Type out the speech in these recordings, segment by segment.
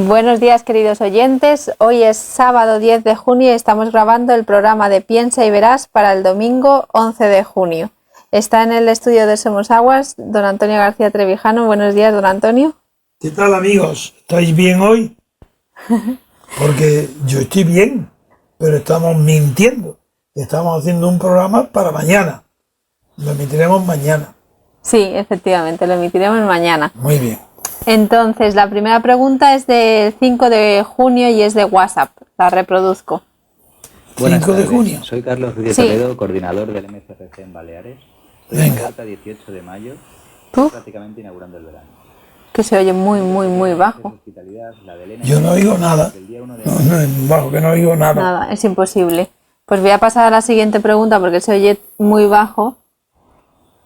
Buenos días, queridos oyentes. Hoy es sábado 10 de junio y estamos grabando el programa de Piensa y Verás para el domingo 11 de junio. Está en el estudio de Somos Aguas don Antonio García Trevijano. Buenos días, don Antonio. ¿Qué tal, amigos? ¿Estáis bien hoy? Porque yo estoy bien, pero estamos mintiendo. Estamos haciendo un programa para mañana. Lo emitiremos mañana. Sí, efectivamente, lo emitiremos mañana. Muy bien. Entonces, la primera pregunta es del 5 de junio y es de WhatsApp. La reproduzco. Buenas 5 de tardes. junio. Soy Carlos Ruiz Sí. Toledo, coordinador del MCRC en Baleares. Estoy en Malta 18 de mayo, prácticamente inaugurando el verano. Que se oye muy, muy, muy bajo. Yo no oigo nada. Bajo, que no oigo nada. Nada, es imposible. Pues voy a pasar a la siguiente pregunta porque se oye muy bajo.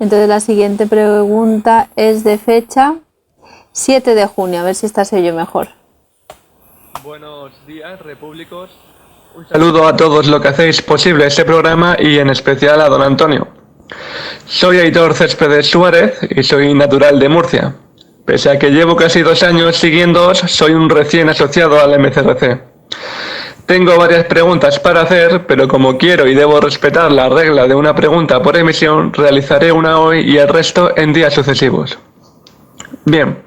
Entonces la siguiente pregunta es de fecha 7 de junio, a ver si esta se oye mejor. Buenos días, repúblicos. Un saludo a todos los que hacéis posible este programa y en especial a don Antonio. Soy Aitor Céspedes Suárez y soy natural de Murcia. Pese a que llevo casi 2 años siguiéndoos, soy un recién asociado al MCRC. Tengo varias preguntas para hacer, pero como quiero y debo respetar la regla de una pregunta por emisión, realizaré una hoy y el resto en días sucesivos. Bien,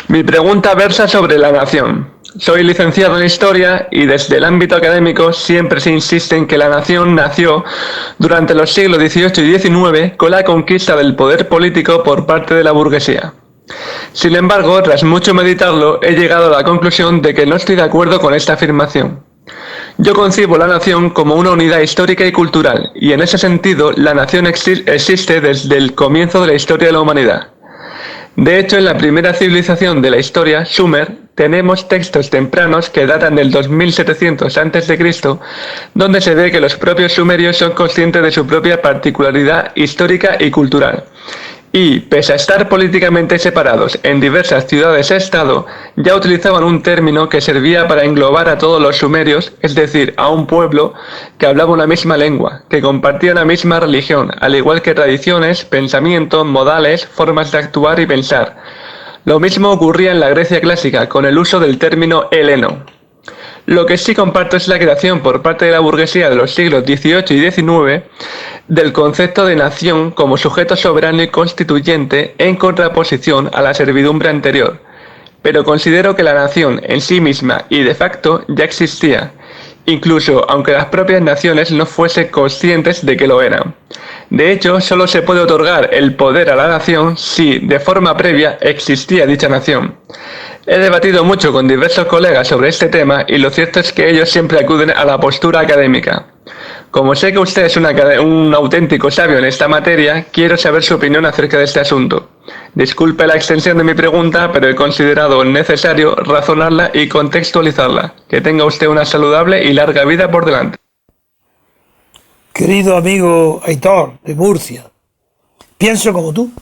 mi pregunta versa sobre la nación. Soy licenciado en Historia y desde el ámbito académico siempre se insiste en que la nación nació durante los siglos XVIII y XIX con la conquista del poder político por parte de la burguesía. Sin embargo, tras mucho meditarlo, he llegado a la conclusión de que no estoy de acuerdo con esta afirmación. Yo concibo la nación como una unidad histórica y cultural, y en ese sentido la nación existe desde el comienzo de la historia de la humanidad. De hecho, en la primera civilización de la historia, Sumer, tenemos textos tempranos que datan del 2700 a.C., donde se ve que los propios sumerios son conscientes de su propia particularidad histórica y cultural. Y, pese a estar políticamente separados en diversas ciudades-estado, ya utilizaban un término que servía para englobar a todos los sumerios, es decir, a un pueblo que hablaba una misma lengua, que compartía la misma religión, al igual que tradiciones, pensamientos, modales, formas de actuar y pensar. Lo mismo ocurría en la Grecia clásica, con el uso del término heleno. Lo que sí comparto es la creación por parte de la burguesía de los siglos XVIII y XIX del concepto de nación como sujeto soberano y constituyente en contraposición a la servidumbre anterior. Pero considero que la nación en sí misma y de facto ya existía, incluso aunque las propias naciones no fuesen conscientes de que lo eran. De hecho, solo se puede otorgar el poder a la nación si, de forma previa, existía dicha nación. He debatido mucho con diversos colegas sobre este tema y lo cierto es que ellos siempre acuden a la postura académica. Como sé que usted es un auténtico sabio en esta materia, quiero saber su opinión acerca de este asunto. Disculpe la extensión de mi pregunta, pero he considerado necesario razonarla y contextualizarla. Que tenga usted una saludable y larga vida por delante. Querido amigo Aitor, de Murcia, pienso como tú.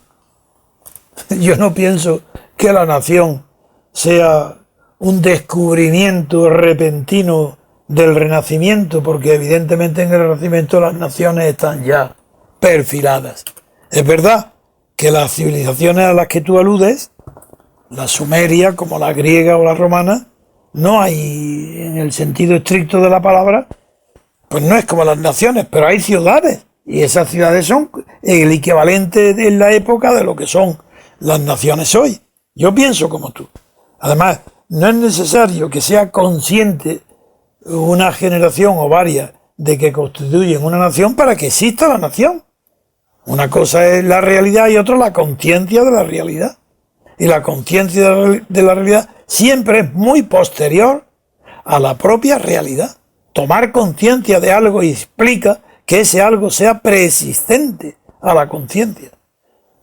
Yo no pienso que la nación sea un descubrimiento repentino del Renacimiento, porque evidentemente en el Renacimiento las naciones están ya perfiladas. Es verdad que las civilizaciones a las que tú aludes, la sumeria como la griega o la romana, no hay, en el sentido estricto de la palabra, pues no es como las naciones, pero hay ciudades, y esas ciudades son el equivalente en la época de lo que son las naciones hoy. Yo pienso como tú. Además, no es necesario que sea consciente una generación o varias de que constituyen una nación para que exista la nación. Una cosa es la realidad y otra la conciencia de la realidad. Y la conciencia de la realidad siempre es muy posterior a la propia realidad. Tomar conciencia de algo implica que ese algo sea preexistente a la conciencia.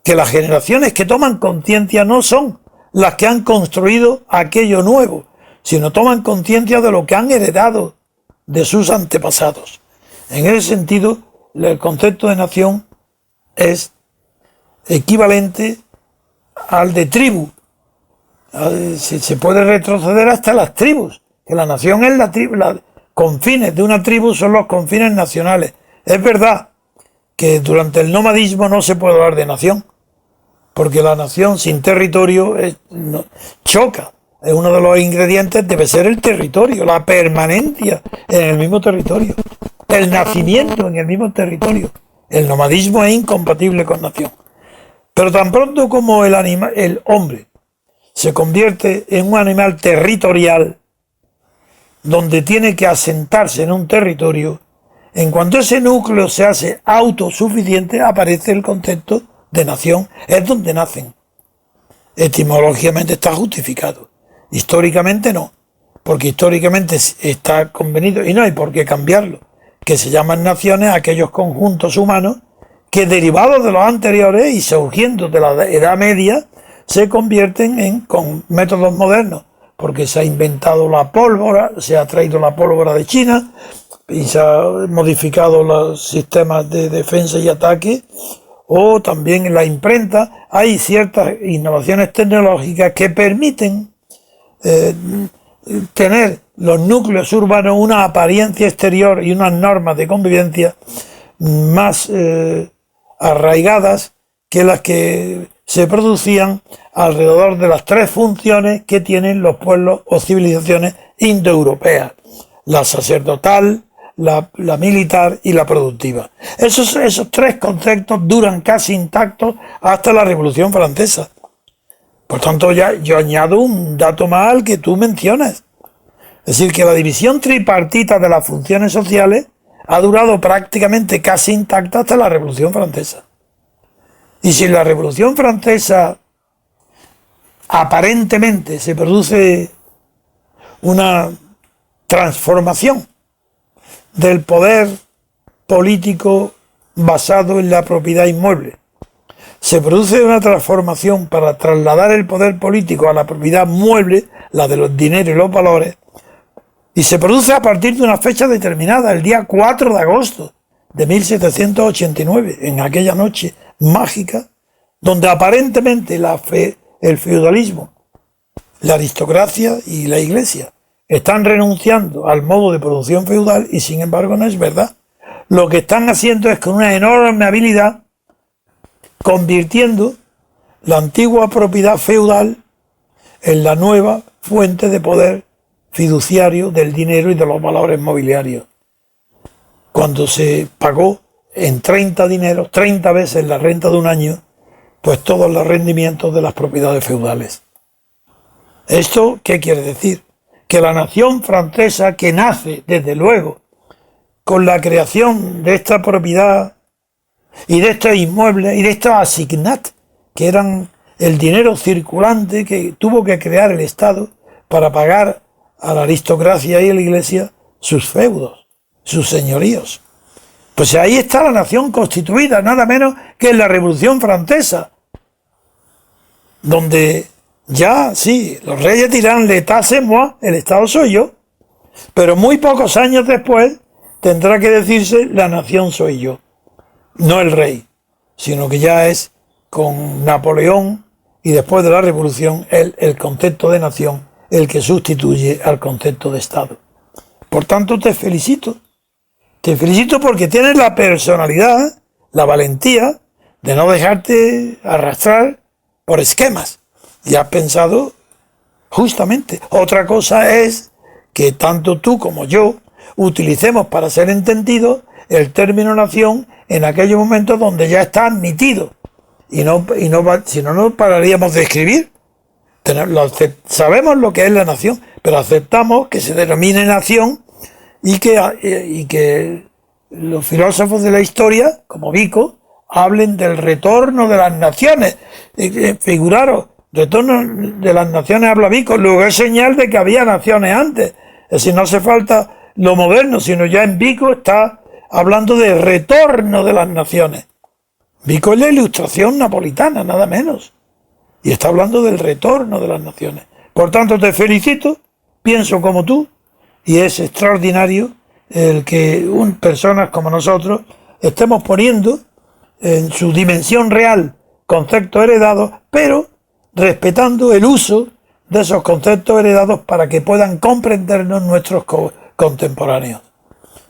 Que las generaciones que toman conciencia no son las que han construido aquello nuevo, sino toman conciencia de lo que han heredado de sus antepasados. En ese sentido, el concepto de nación es equivalente al de tribu. Se puede retroceder hasta las tribus, que la nación es la tribu, los confines de una tribu son los confines nacionales. Es verdad que durante el nomadismo no se puede hablar de nación, porque la nación sin territorio choca. uno de los ingredientes debe ser el territorio, la permanencia en el mismo territorio, el nacimiento en el mismo territorio. El nomadismo es incompatible con nación. Pero tan pronto como el hombre se convierte en un animal territorial, donde tiene que asentarse en un territorio, en cuanto ese núcleo se hace autosuficiente, aparece el concepto de nación. Es donde nacen. Etimológicamente está justificado. Históricamente no, porque históricamente está convenido, y no hay por qué cambiarlo, que se llaman naciones aquellos conjuntos humanos que, derivados de los anteriores y surgiendo de la Edad Media, se convierten con métodos modernos, porque se ha inventado la pólvora, se ha traído la pólvora de China y se han modificado los sistemas de defensa y ataque, o también en la imprenta. Hay ciertas innovaciones tecnológicas que permiten tener los núcleos urbanos una apariencia exterior y unas normas de convivencia más arraigadas que las que se producían alrededor de las tres funciones que tienen los pueblos o civilizaciones indoeuropeas: la sacerdotal, la militar y la productiva. Esos tres conceptos duran casi intactos hasta la Revolución Francesa. Por tanto, ya yo añado un dato más al que tú mencionas. Es decir, que la división tripartita de las funciones sociales ha durado prácticamente casi intacta hasta la Revolución Francesa. Y si en la Revolución Francesa aparentemente se produce una transformación del poder político basado en la propiedad inmueble, se produce una transformación para trasladar el poder político a la propiedad mueble, la de los dineros y los valores, y se produce a partir de una fecha determinada, el día 4 de agosto de 1789, en aquella noche mágica, donde aparentemente el feudalismo, la aristocracia y la iglesia están renunciando al modo de producción feudal, y sin embargo no es verdad. Lo que están haciendo es con una enorme habilidad convirtiendo la antigua propiedad feudal en la nueva fuente de poder fiduciario del dinero y de los valores mobiliarios. Cuando se pagó en 30 dineros, 30 veces la renta de un año, pues todos los rendimientos de las propiedades feudales. ¿Esto qué quiere decir? Que la nación francesa, que nace desde luego con la creación de esta propiedad y de estos inmuebles y de estos assignats, que eran el dinero circulante que tuvo que crear el Estado para pagar a la aristocracia y a la iglesia sus feudos, sus señoríos. Pues ahí está la nación constituida, nada menos que en la Revolución Francesa, donde ya, sí, los reyes dirán l'état c'est moi, el Estado soy yo, pero muy pocos años después tendrá que decirse la nación soy yo. No el rey, sino que ya es con Napoleón y después de la Revolución el concepto de nación el que sustituye al concepto de Estado. Por tanto, te felicito porque tienes la personalidad, la valentía de no dejarte arrastrar por esquemas y has pensado justamente. Otra cosa es que tanto tú como yo utilicemos para ser entendidos el término nación en aquellos momentos donde ya está admitido, y no si no, no pararíamos de escribir. Sabemos lo que es la nación, pero aceptamos que se denomine nación y que los filósofos de la historia, como Vico, hablen del retorno de las naciones. Figuraros, retorno de las naciones habla Vico, luego es señal de que había naciones antes. Es decir, no hace falta lo moderno, sino ya en Vico está hablando de retorno de las naciones. Vico es la Ilustración napolitana, nada menos. Y está hablando del retorno de las naciones. Por tanto, te felicito, pienso como tú, y es extraordinario el que personas como nosotros estemos poniendo en su dimensión real conceptos heredados, pero respetando el uso de esos conceptos heredados para que puedan comprendernos nuestros contemporáneos.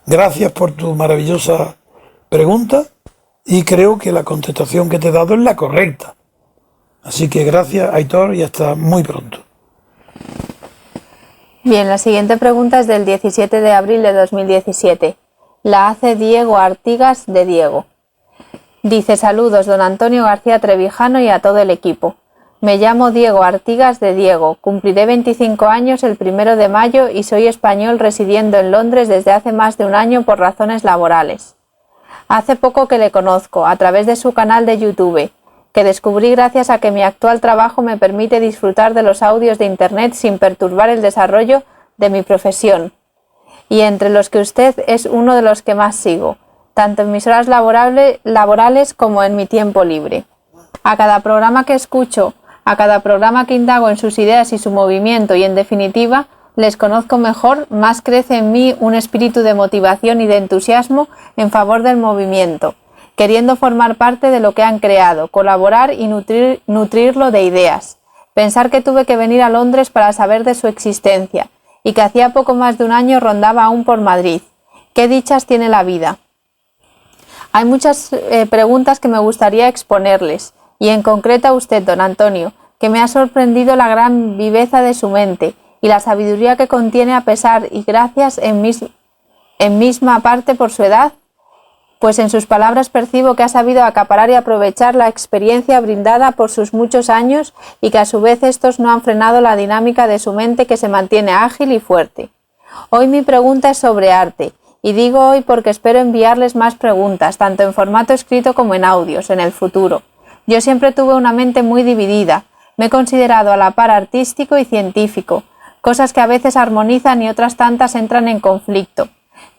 Gracias por tu maravillosa pregunta y creo que la contestación que te he dado es la correcta. Así que gracias, Aitor, y hasta muy pronto. Bien, la siguiente pregunta es del 17 de abril de 2017. La hace Diego Artigas de Diego. Dice: saludos, don Antonio García Trevijano y a todo el equipo. Me llamo Diego Artigas de Diego, cumpliré 25 años el 1 de mayo y soy español residiendo en Londres desde hace más de un año por razones laborales. Hace poco que le conozco, a través de su canal de YouTube, que descubrí gracias a que mi actual trabajo me permite disfrutar de los audios de Internet sin perturbar el desarrollo de mi profesión, y entre los que usted es uno de los que más sigo, tanto en mis horas laborales como en mi tiempo libre. A cada programa que escucho, a cada programa que indago en sus ideas y su movimiento y en definitiva les conozco mejor, más crece en mí un espíritu de motivación y de entusiasmo en favor del movimiento, queriendo formar parte de lo que han creado, colaborar y nutrirlo de ideas. Pensar que tuve que venir a Londres para saber de su existencia y que hacía poco más de un año rondaba aún por Madrid. ¿Qué dichas tiene la vida? Hay muchas preguntas que me gustaría exponerles, y en concreto a usted, don Antonio, que me ha sorprendido la gran viveza de su mente y la sabiduría que contiene a pesar y gracias en misma parte por su edad, pues en sus palabras percibo que ha sabido acaparar y aprovechar la experiencia brindada por sus muchos años y que a su vez estos no han frenado la dinámica de su mente que se mantiene ágil y fuerte. Hoy mi pregunta es sobre arte, y digo hoy porque espero enviarles más preguntas, tanto en formato escrito como en audios, en el futuro. Yo siempre tuve una mente muy dividida, me he considerado a la par artístico y científico, cosas que a veces armonizan y otras tantas entran en conflicto.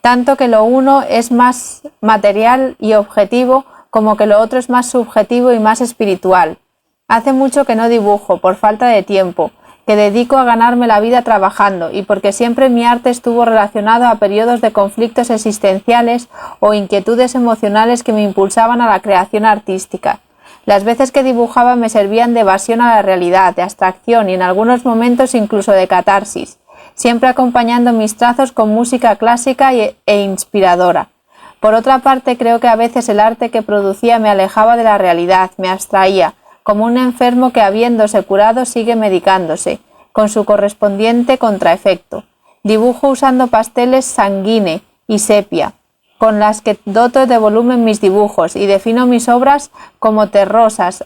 Tanto que lo uno es más material y objetivo como que lo otro es más subjetivo y más espiritual. Hace mucho que no dibujo, por falta de tiempo, que dedico a ganarme la vida trabajando y porque siempre mi arte estuvo relacionado a periodos de conflictos existenciales o inquietudes emocionales que me impulsaban a la creación artística. Las veces que dibujaba me servían de evasión a la realidad, de abstracción y en algunos momentos incluso de catarsis, siempre acompañando mis trazos con música clásica e inspiradora. Por otra parte, creo que a veces el arte que producía me alejaba de la realidad, me abstraía, como un enfermo que habiéndose curado sigue medicándose, con su correspondiente contraefecto. Dibujo usando pasteles sanguine y sepia, con las que doto de volumen mis dibujos y defino mis obras como terrosas,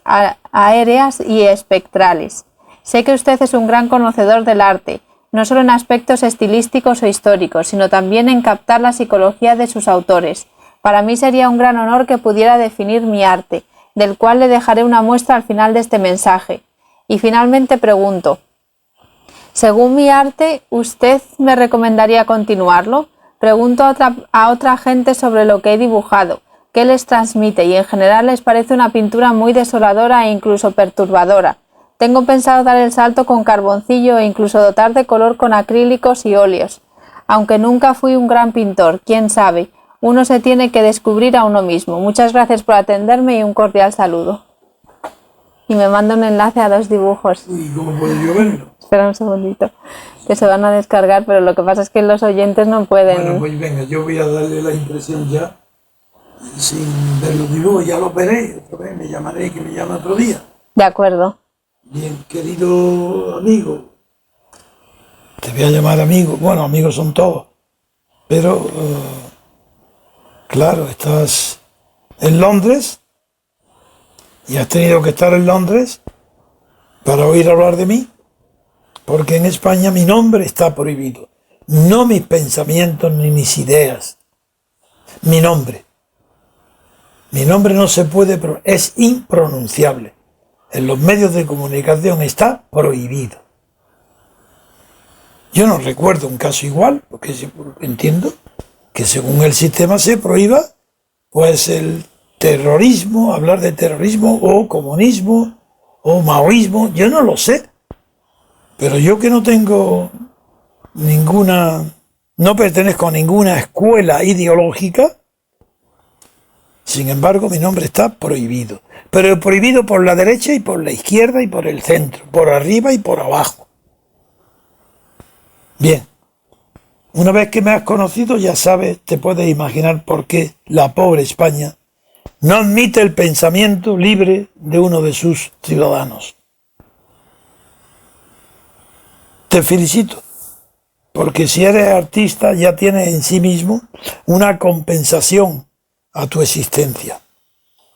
aéreas y espectrales. Sé que usted es un gran conocedor del arte, no solo en aspectos estilísticos o históricos, sino también en captar la psicología de sus autores. Para mí sería un gran honor que pudiera definir mi arte, del cual le dejaré una muestra al final de este mensaje. Y finalmente pregunto, según mi arte, ¿usted me recomendaría continuarlo? Pregunto a otra gente sobre lo que he dibujado, qué les transmite y en general les parece una pintura muy desoladora e incluso perturbadora. Tengo pensado dar el salto con carboncillo e incluso dotar de color con acrílicos y óleos. Aunque nunca fui un gran pintor, quién sabe, uno se tiene que descubrir a uno mismo. Muchas gracias por atenderme y un cordial saludo. Y me manda un enlace a 2 dibujos. ¿Y cómo puedo yo verlo? Espera un segundito, que se van a descargar, pero lo que pasa es que los oyentes no pueden... Bueno, pues venga, yo voy a darle la impresión ya, sin ver los dibujos, ya los veré, otra vez me llamaré, que me llame otro día. De acuerdo. Bien, querido amigo, te voy a llamar amigo, bueno, amigos son todos, pero claro, estás en Londres y has tenido que estar en Londres para oír hablar de mí, porque en España mi nombre está prohibido, no mis pensamientos ni mis ideas, mi nombre no se puede, es impronunciable. En los medios de comunicación está prohibido. Yo no recuerdo un caso igual, porque entiendo que según el sistema se prohíba, pues el terrorismo, hablar de terrorismo o comunismo o maoísmo, yo no lo sé. Pero yo que no tengo no pertenezco a ninguna escuela ideológica, sin embargo mi nombre está prohibido. Pero prohibido por la derecha y por la izquierda y por el centro, por arriba y por abajo. Bien, una vez que me has conocido ya sabes, te puedes imaginar por qué la pobre España no admite el pensamiento libre de uno de sus ciudadanos. Te felicito, porque si eres artista ya tienes en sí mismo una compensación a tu existencia.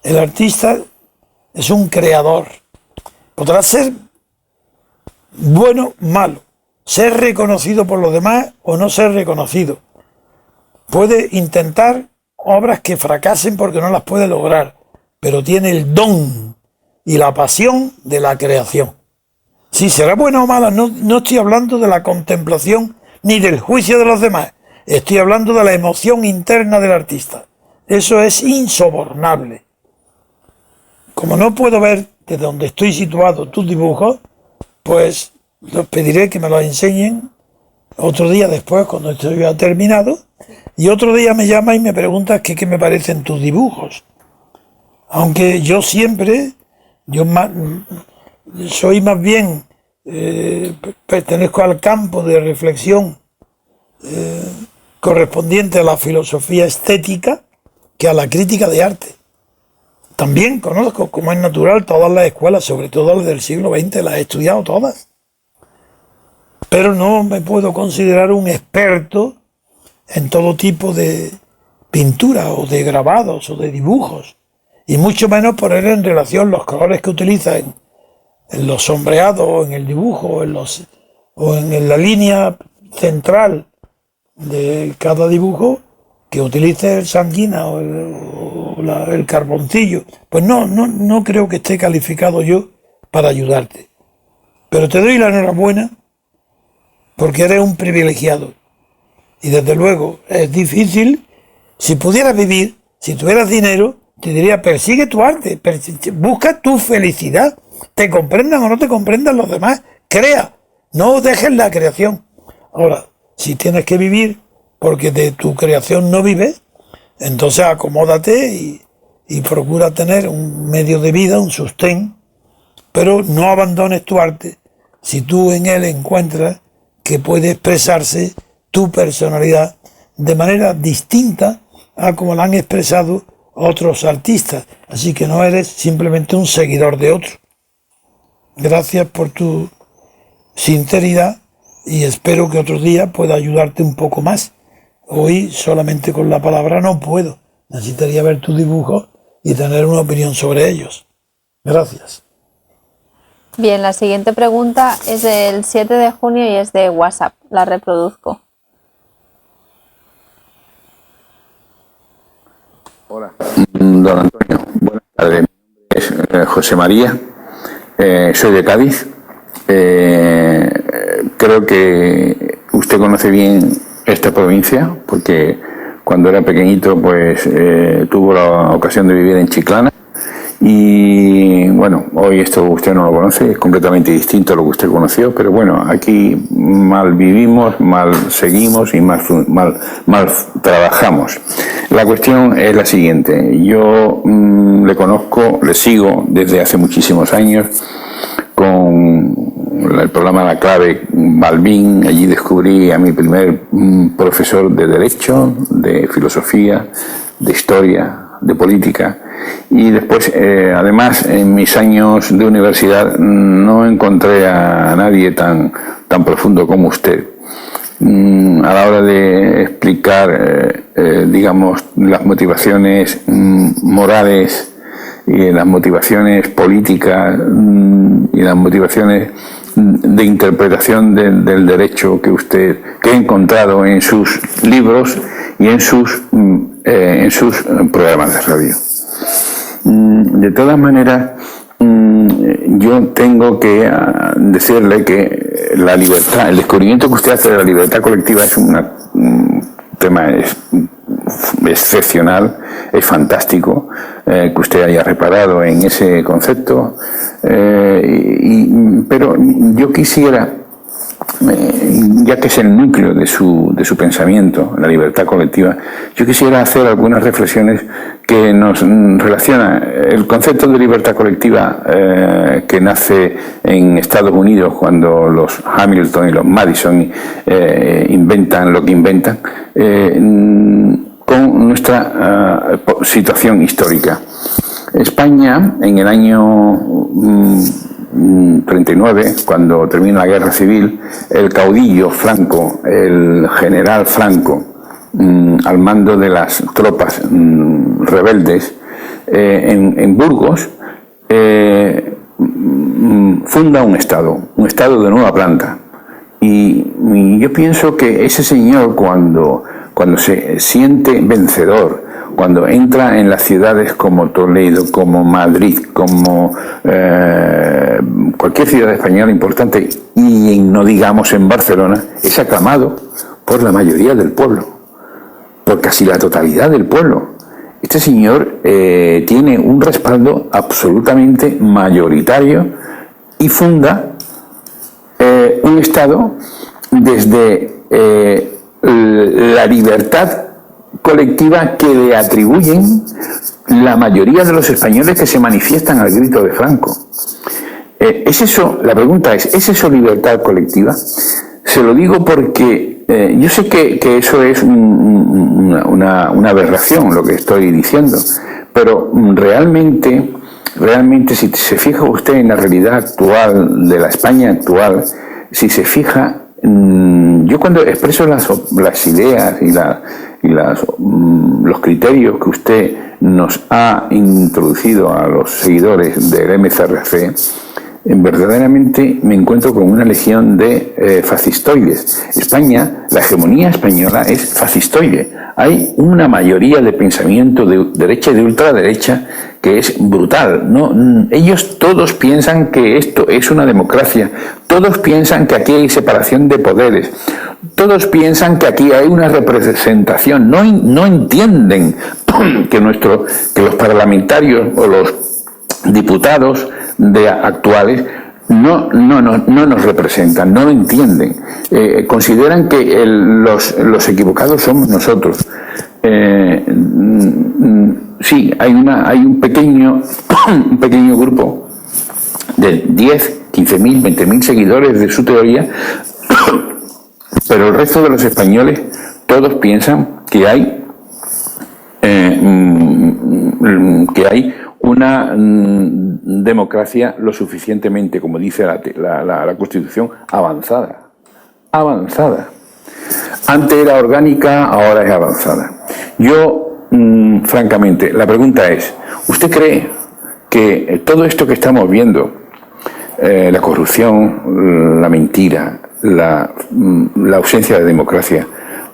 El artista es un creador. Podrá ser bueno, malo, ser reconocido por los demás o no ser reconocido. Puede intentar obras que fracasen porque no las puede lograr, pero tiene el don y la pasión de la creación. Si será buena o mala, no estoy hablando de la contemplación ni del juicio de los demás. Estoy hablando de la emoción interna del artista. Eso es insobornable. Como no puedo ver desde donde estoy situado tus dibujos, pues los pediré que me los enseñen otro día después, cuando esto ya terminado, y otro día me llama y me preguntas qué me parecen tus dibujos. Aunque yo siempre, soy más bien, pertenezco al campo de reflexión correspondiente a la filosofía estética que a la crítica de arte. También conozco, como es natural, todas las escuelas, sobre todo las del siglo XX, las he estudiado todas. Pero no me puedo considerar un experto en todo tipo de pintura o de grabados o de dibujos, y mucho menos poner en relación los colores que utiliza en los sombreados o en el dibujo o en la línea central de cada dibujo, que utilice el sanguina o el carboncillo. Pues no creo que esté calificado yo para ayudarte, pero te doy la enhorabuena porque eres un privilegiado. Y desde luego es difícil. Si pudieras vivir, si tuvieras dinero, te diría: persigue tu arte, busca tu felicidad. Te comprendan o no te comprendan los demás, crea, no dejes la creación. Ahora, si tienes que vivir porque de tu creación no vives, entonces acomódate y procura tener un medio de vida, un sostén, pero no abandones tu arte si tú en él encuentras que puede expresarse tu personalidad de manera distinta a como la han expresado otros artistas. Así que no eres simplemente un seguidor de otro. Gracias por tu sinceridad y espero que otro día pueda ayudarte un poco más. Hoy solamente con la palabra no puedo. Necesitaría ver tus dibujos y tener una opinión sobre ellos. Gracias. Bien, la siguiente pregunta es del 7 de junio y es de WhatsApp. La reproduzco. Hola, don Antonio. Buenas tardes. Mi nombre es José María. Soy de Cádiz. Creo que usted conoce bien esta provincia porque cuando era pequeñito pues tuvo la ocasión de vivir en Chiclana. Y bueno, hoy esto usted no lo conoce, es completamente distinto a lo que usted conoció, pero bueno, aquí mal vivimos, mal seguimos y mal trabajamos. La cuestión es la siguiente: yo le conozco, le sigo desde hace muchísimos años con el programa La Clave Balbín. Allí descubrí a mi primer profesor de Derecho, de Filosofía, de Historia, de Política. Y después, además, en mis años de universidad no encontré a nadie tan profundo como usted. A la hora de explicar, digamos, las motivaciones morales y las motivaciones políticas y las motivaciones de interpretación del derecho que he encontrado en sus libros y en sus programas de radio. De todas maneras, yo tengo que decirle que la libertad, el descubrimiento que usted hace de la libertad colectiva es un tema excepcional, es fantástico que usted haya reparado en ese concepto, pero yo quisiera, ya que es el núcleo de su pensamiento, la libertad colectiva, yo quisiera hacer algunas reflexiones que nos relacionan el concepto de libertad colectiva que nace en Estados Unidos cuando los Hamilton y los Madison inventan lo que inventan, con nuestra situación histórica. España en el año 39, cuando termina la guerra civil, el caudillo Franco, el general Franco, al mando de las tropas rebeldes en Burgos, funda un estado de nueva planta. Y yo pienso que ese señor, cuando se siente vencedor, cuando entra en las ciudades como Toledo, como Madrid, como cualquier ciudad española importante, y no digamos en Barcelona, es aclamado por la mayoría del pueblo, por casi la totalidad del pueblo. Este señor tiene un respaldo absolutamente mayoritario y funda un Estado desde la libertad colectiva que le atribuyen la mayoría de los españoles que se manifiestan al grito de Franco. ¿Es eso? La pregunta ¿es eso libertad colectiva? Se lo digo porque yo sé que eso es una aberración lo que estoy diciendo, pero realmente si se fija usted en la realidad actual de la España actual, si se fija, yo cuando expreso las ideas y los criterios que usted nos ha introducido a los seguidores del MCRC, verdaderamente me encuentro con una legión de fascistoides. España, la hegemonía española es fascistoide. Hay una mayoría de pensamiento de derecha y de ultraderecha que es brutal. ¿No? Ellos todos piensan que esto es una democracia. Todos piensan que aquí hay separación de poderes. Todos piensan que aquí hay una representación. No entienden que los parlamentarios o los diputados actuales no nos representan, no lo entienden. Consideran que los equivocados somos nosotros. Sí, hay un pequeño grupo de 10, 15.000, 20.000 seguidores de su teoría, pero el resto de los españoles todos piensan que hay una democracia lo suficientemente, como dice la Constitución, avanzada. Antes era orgánica, ahora es avanzada. Yo, francamente, la pregunta es, ¿usted cree que todo esto que estamos viendo, la corrupción, la mentira, la ausencia de democracia,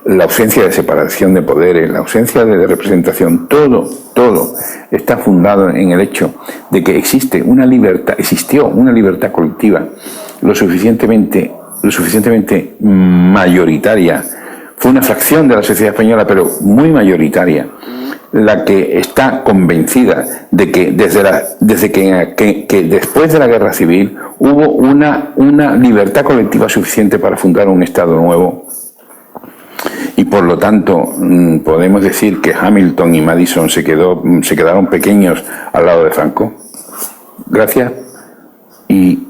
la ausencia de separación de poderes, la ausencia de representación, todo está fundado en el hecho de que existió una libertad colectiva lo suficientemente mayoritaria? Fue una fracción de la sociedad española, pero muy mayoritaria, la que está convencida de que desde que después de la guerra civil hubo una libertad colectiva suficiente para fundar un Estado nuevo. Y por lo tanto podemos decir que Hamilton y Madison se quedaron pequeños al lado de Franco. Gracias y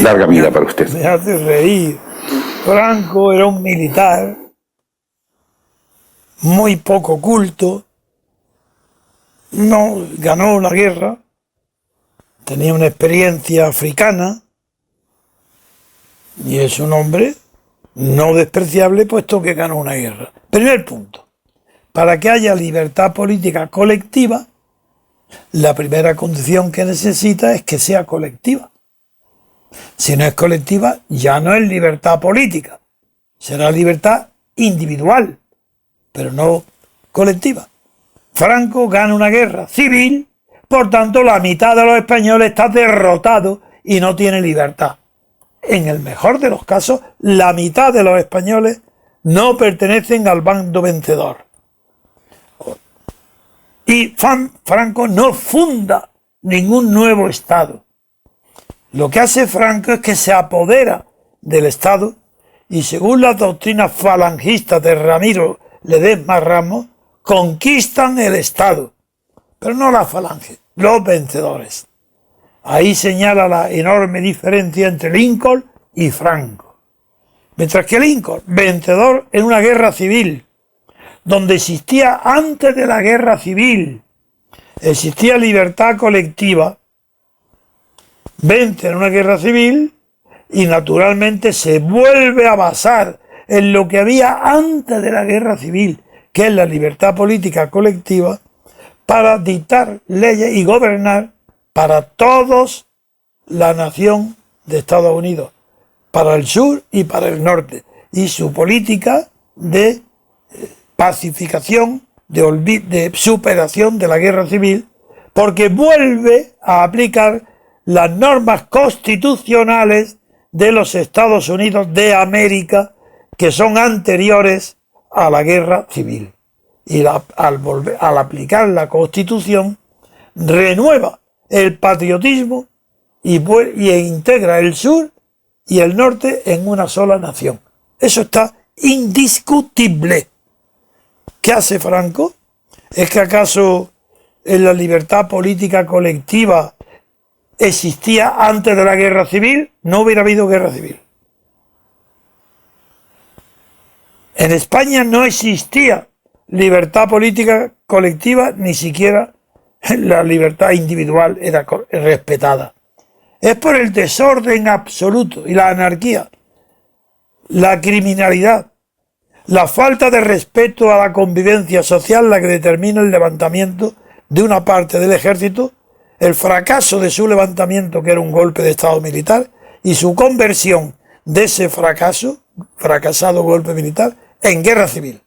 larga vida para usted. Me hace reír. Franco era un militar muy poco culto, no ganó la guerra, tenía una experiencia africana y es un hombre no despreciable puesto que ganó una guerra. Primer punto, para que haya libertad política colectiva, la primera condición que necesita es que sea colectiva. Si no es colectiva, ya no es libertad política, será libertad individual, pero no colectiva. Franco gana una guerra civil, por tanto la mitad de los españoles está derrotado y no tiene libertad. En el mejor de los casos, la mitad de los españoles no pertenecen al bando vencedor. Y Franco no funda ningún nuevo Estado. Lo que hace Franco es que se apodera del Estado y, según las doctrinas falangistas de Ramiro Ledesma Ramos, conquistan el Estado, pero no la falange, los vencedores. Ahí señala la enorme diferencia entre Lincoln y Franco. Mientras que Lincoln, vencedor en una guerra civil, donde existía antes de la guerra civil, existía libertad colectiva, vence en una guerra civil y naturalmente se vuelve a basar en lo que había antes de la guerra civil, que es la libertad política colectiva, para dictar leyes y gobernar para todos la nación de Estados Unidos, para el sur y para el norte, y su política de pacificación, de superación de la guerra civil, porque vuelve a aplicar las normas constitucionales de los Estados Unidos de América, que son anteriores a la guerra civil. Y al aplicar la Constitución, renueva el patriotismo y integra el sur y el norte en una sola nación. Eso está indiscutible. ¿Qué hace Franco? ¿Es que acaso en la libertad política colectiva existía antes de la guerra civil? No hubiera habido guerra civil. En España no existía libertad política colectiva, ni siquiera la libertad individual era respetada. Es por el desorden absoluto y la anarquía, la criminalidad, la falta de respeto a la convivencia social la que determina el levantamiento de una parte del ejército, el fracaso de su levantamiento, que era un golpe de estado militar, y su conversión de ese fracasado golpe militar, en guerra civil.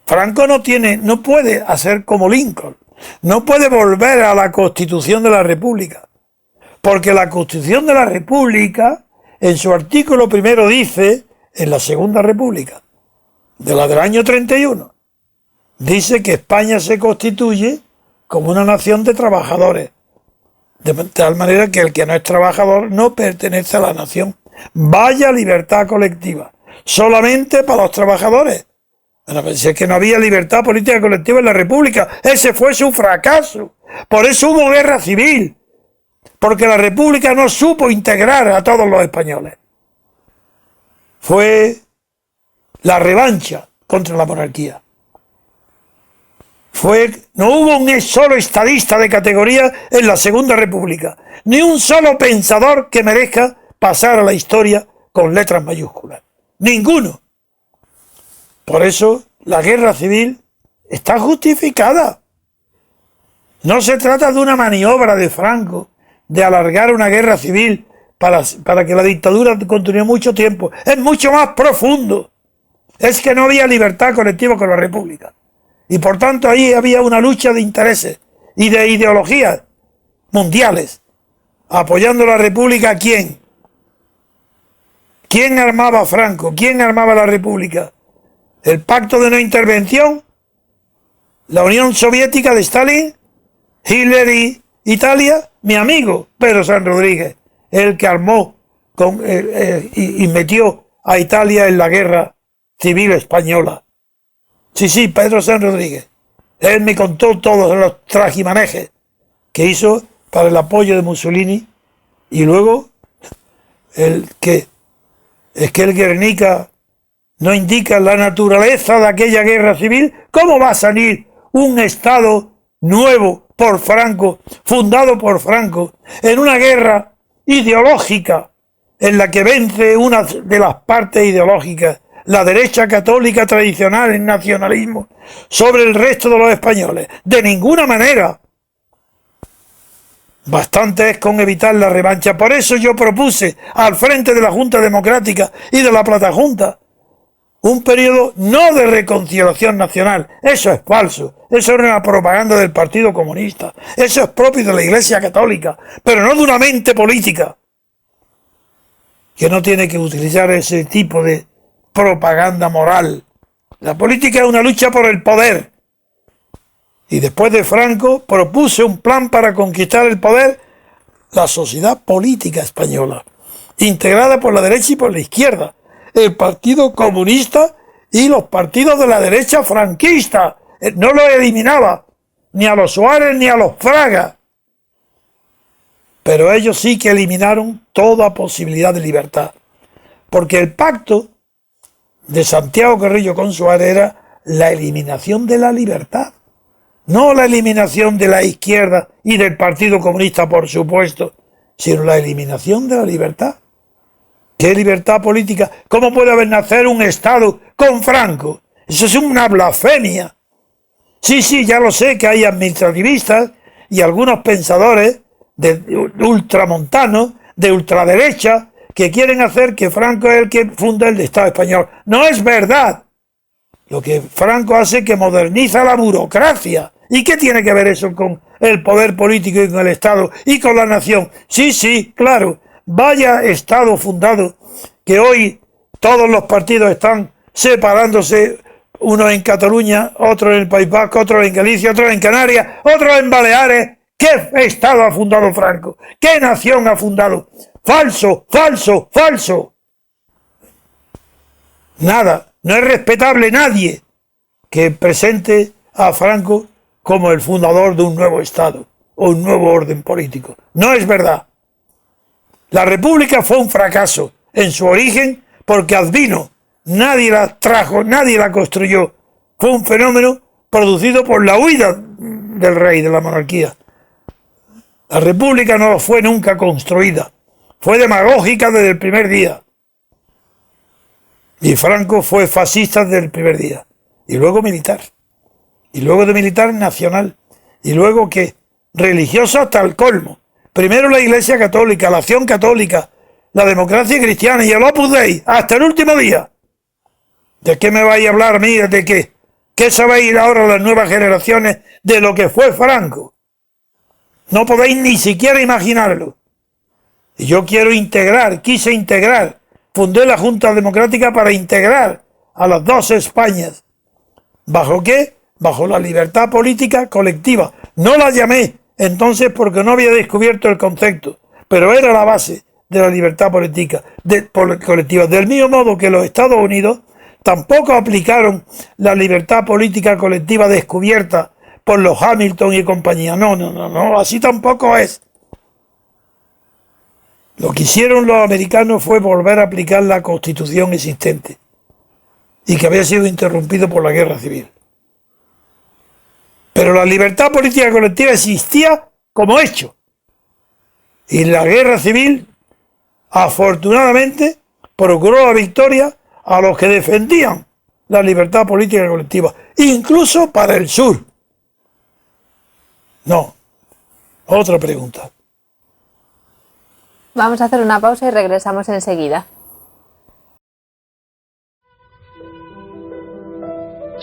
Franco no puede hacer como Lincoln, no puede volver a la Constitución de la República, porque la Constitución de la República, en su artículo primero dice, en la Segunda República, de la del año 31, dice que España se constituye como una nación de trabajadores, de tal manera que el que no es trabajador no pertenece a la nación. Vaya libertad colectiva, solamente para los trabajadores. Bueno, pues es que no había libertad política colectiva en la República, ese fue su fracaso. Por eso hubo guerra civil, porque la República no supo integrar a todos los españoles. Fue la revancha contra la monarquía. No hubo un solo estadista de categoría en la Segunda República, ni un solo pensador que merezca pasar a la historia con letras mayúsculas. Ninguno. Por eso la guerra civil está justificada. No se trata de una maniobra de Franco de alargar una guerra civil para que la dictadura continúe mucho tiempo. Es mucho más profundo. Es que no había libertad colectiva con la República. Y por tanto ahí había una lucha de intereses y de ideologías mundiales. Apoyando la República, ¿a quién? ¿Quién armaba a Franco? ¿Quién armaba a la República? ¿El pacto de no intervención? ¿La Unión Soviética de Stalin? ¿Hitler y Italia? Mi amigo Pedro San Rodríguez, el que armó y metió a Italia en la guerra civil española. Sí, Pedro San Rodríguez. Él me contó todos los trajimanejes que hizo para el apoyo de Mussolini, y luego es que el Guernica no indica la naturaleza de aquella guerra civil. ¿Cómo va a salir un Estado nuevo por Franco, fundado por Franco, en una guerra ideológica en la que vence una de las partes ideológicas, la derecha católica tradicional en nacionalismo, sobre el resto de los españoles? De ninguna manera. Bastante es con evitar la revancha. Por eso yo propuse al frente de la Junta Democrática y de la Platajunta un periodo no de reconciliación nacional. Eso es falso. Eso era una propaganda del Partido Comunista. Eso es propio de la Iglesia Católica, pero no de una mente política que no tiene que utilizar ese tipo de propaganda moral. La política es una lucha por el poder. Y después de Franco propuse un plan para conquistar el poder, la sociedad política española, integrada por la derecha y por la izquierda, el Partido Comunista y los partidos de la derecha franquista. No los eliminaba, ni a los Suárez ni a los Fraga, pero ellos sí que eliminaron toda posibilidad de libertad, porque el pacto de Santiago Carrillo con Suárez era la eliminación de la libertad. No la eliminación de la izquierda y del Partido Comunista, por supuesto, sino la eliminación de la libertad. ¿Qué libertad política? ¿Cómo puede haber nacer un Estado con Franco? Eso es una blasfemia. Sí, ya lo sé que hay administrativistas y algunos pensadores de ultramontanos, de ultraderecha, que quieren hacer que Franco es el que funda el Estado español. No es verdad. Lo que Franco hace es que moderniza la burocracia. ¿Y qué tiene que ver eso con el poder político y con el Estado y con la nación? Sí, claro. Vaya Estado fundado que hoy todos los partidos están separándose, unos en Cataluña, otros en el País Vasco, otros en Galicia, otros en Canarias, otros en Baleares. ¿Qué Estado ha fundado Franco? ¿Qué nación ha fundado? Falso. Nada, no es respetable nadie que presente a Franco como el fundador de un nuevo Estado o un nuevo orden político. No es verdad. La República fue un fracaso en su origen porque advino. Nadie la trajo, nadie la construyó. Fue un fenómeno producido por la huida del rey, de la monarquía. La República no fue nunca construida. Fue demagógica desde el primer día. Y Franco fue fascista desde el primer día. Y luego militar. Y luego de militar nacional. Y luego que religioso hasta el colmo. Primero la Iglesia Católica, la Acción Católica, la democracia cristiana y el Opus Dei, hasta el último día. ¿De qué me vais a hablar a mí? ¿De qué? ¿Qué sabéis ahora las nuevas generaciones de lo que fue Franco? No podéis ni siquiera imaginarlo. Y yo quise integrar, fundé la Junta Democrática para integrar a las dos Españas. ¿Bajo qué? Bajo la libertad política colectiva. No la llamé entonces porque no había descubierto el concepto, pero era la base de la libertad política colectiva. Del mismo modo que los Estados Unidos tampoco aplicaron la libertad política colectiva descubierta por los Hamilton y compañía. No, así tampoco es. Lo que hicieron los americanos fue volver a aplicar la Constitución existente y que había sido interrumpido por la guerra civil. Pero la libertad política colectiva existía como hecho. Y la guerra civil, afortunadamente, procuró la victoria a los que defendían la libertad política colectiva, incluso para el sur. No. Otra pregunta. Vamos a hacer una pausa y regresamos enseguida.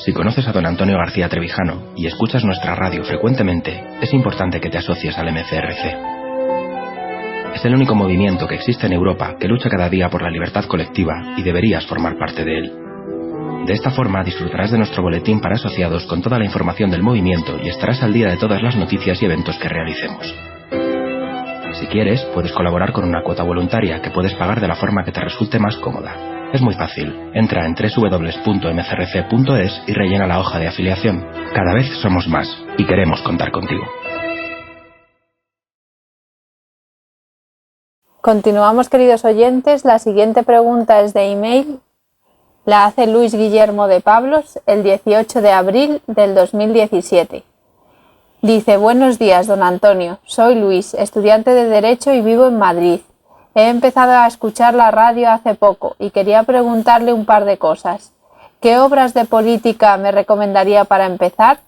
Si conoces a don Antonio García Trevijano y escuchas nuestra radio frecuentemente, es importante que te asocies al MCRC. Es el único movimiento que existe en Europa que lucha cada día por la libertad colectiva y deberías formar parte de él. De esta forma disfrutarás de nuestro boletín para asociados con toda la información del movimiento y estarás al día de todas las noticias y eventos que realicemos. Si quieres, puedes colaborar con una cuota voluntaria que puedes pagar de la forma que te resulte más cómoda. Es muy fácil. Entra en www.mcrc.es y rellena la hoja de afiliación. Cada vez somos más y queremos contar contigo. Continuamos, queridos oyentes. La siguiente pregunta es de email. La hace Luis Guillermo de Pablos el 18 de abril del 2017. Dice: buenos días, don Antonio. Soy Luis, estudiante de Derecho y vivo en Madrid. He empezado a escuchar la radio hace poco y quería preguntarle un par de cosas. ¿Qué obras de política me recomendaría para empezar?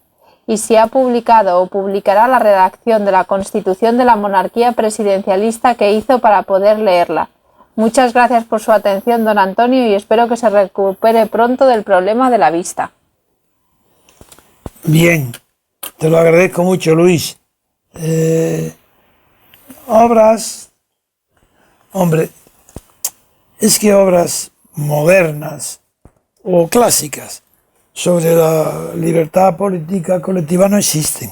Y si ha publicado o publicará la redacción de la Constitución de la monarquía presidencialista que hizo para poder leerla. Muchas gracias por su atención, don Antonio, y espero que se recupere pronto del problema de la vista. Bien, te lo agradezco mucho, Luis. Obras... Hombre, es que obras modernas o clásicas sobre la libertad política colectiva no existen.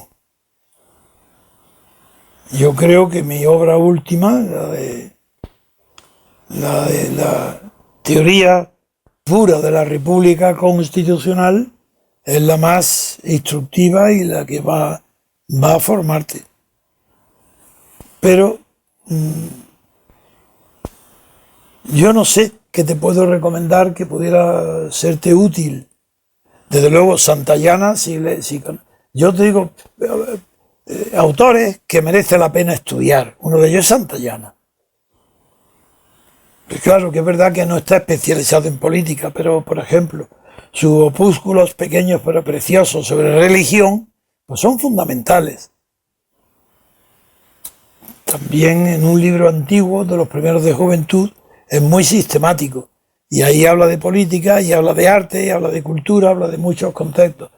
Yo creo que mi obra última, la teoría pura de la República Constitucional, es la más instructiva y la que va a formarte. Pero yo no sé qué te puedo recomendar que pudiera serte útil. Desde luego, Santayana, si Yo te digo, autores que merece la pena estudiar. Uno de ellos es Santayana. Pues claro que es verdad que no está especializado en política, pero por ejemplo, sus opúsculos pequeños pero preciosos sobre religión, pues son fundamentales. También en un libro antiguo de los primeros de juventud es muy sistemático. Y ahí habla de política, y habla de arte, y habla de cultura, habla de muchos conceptos.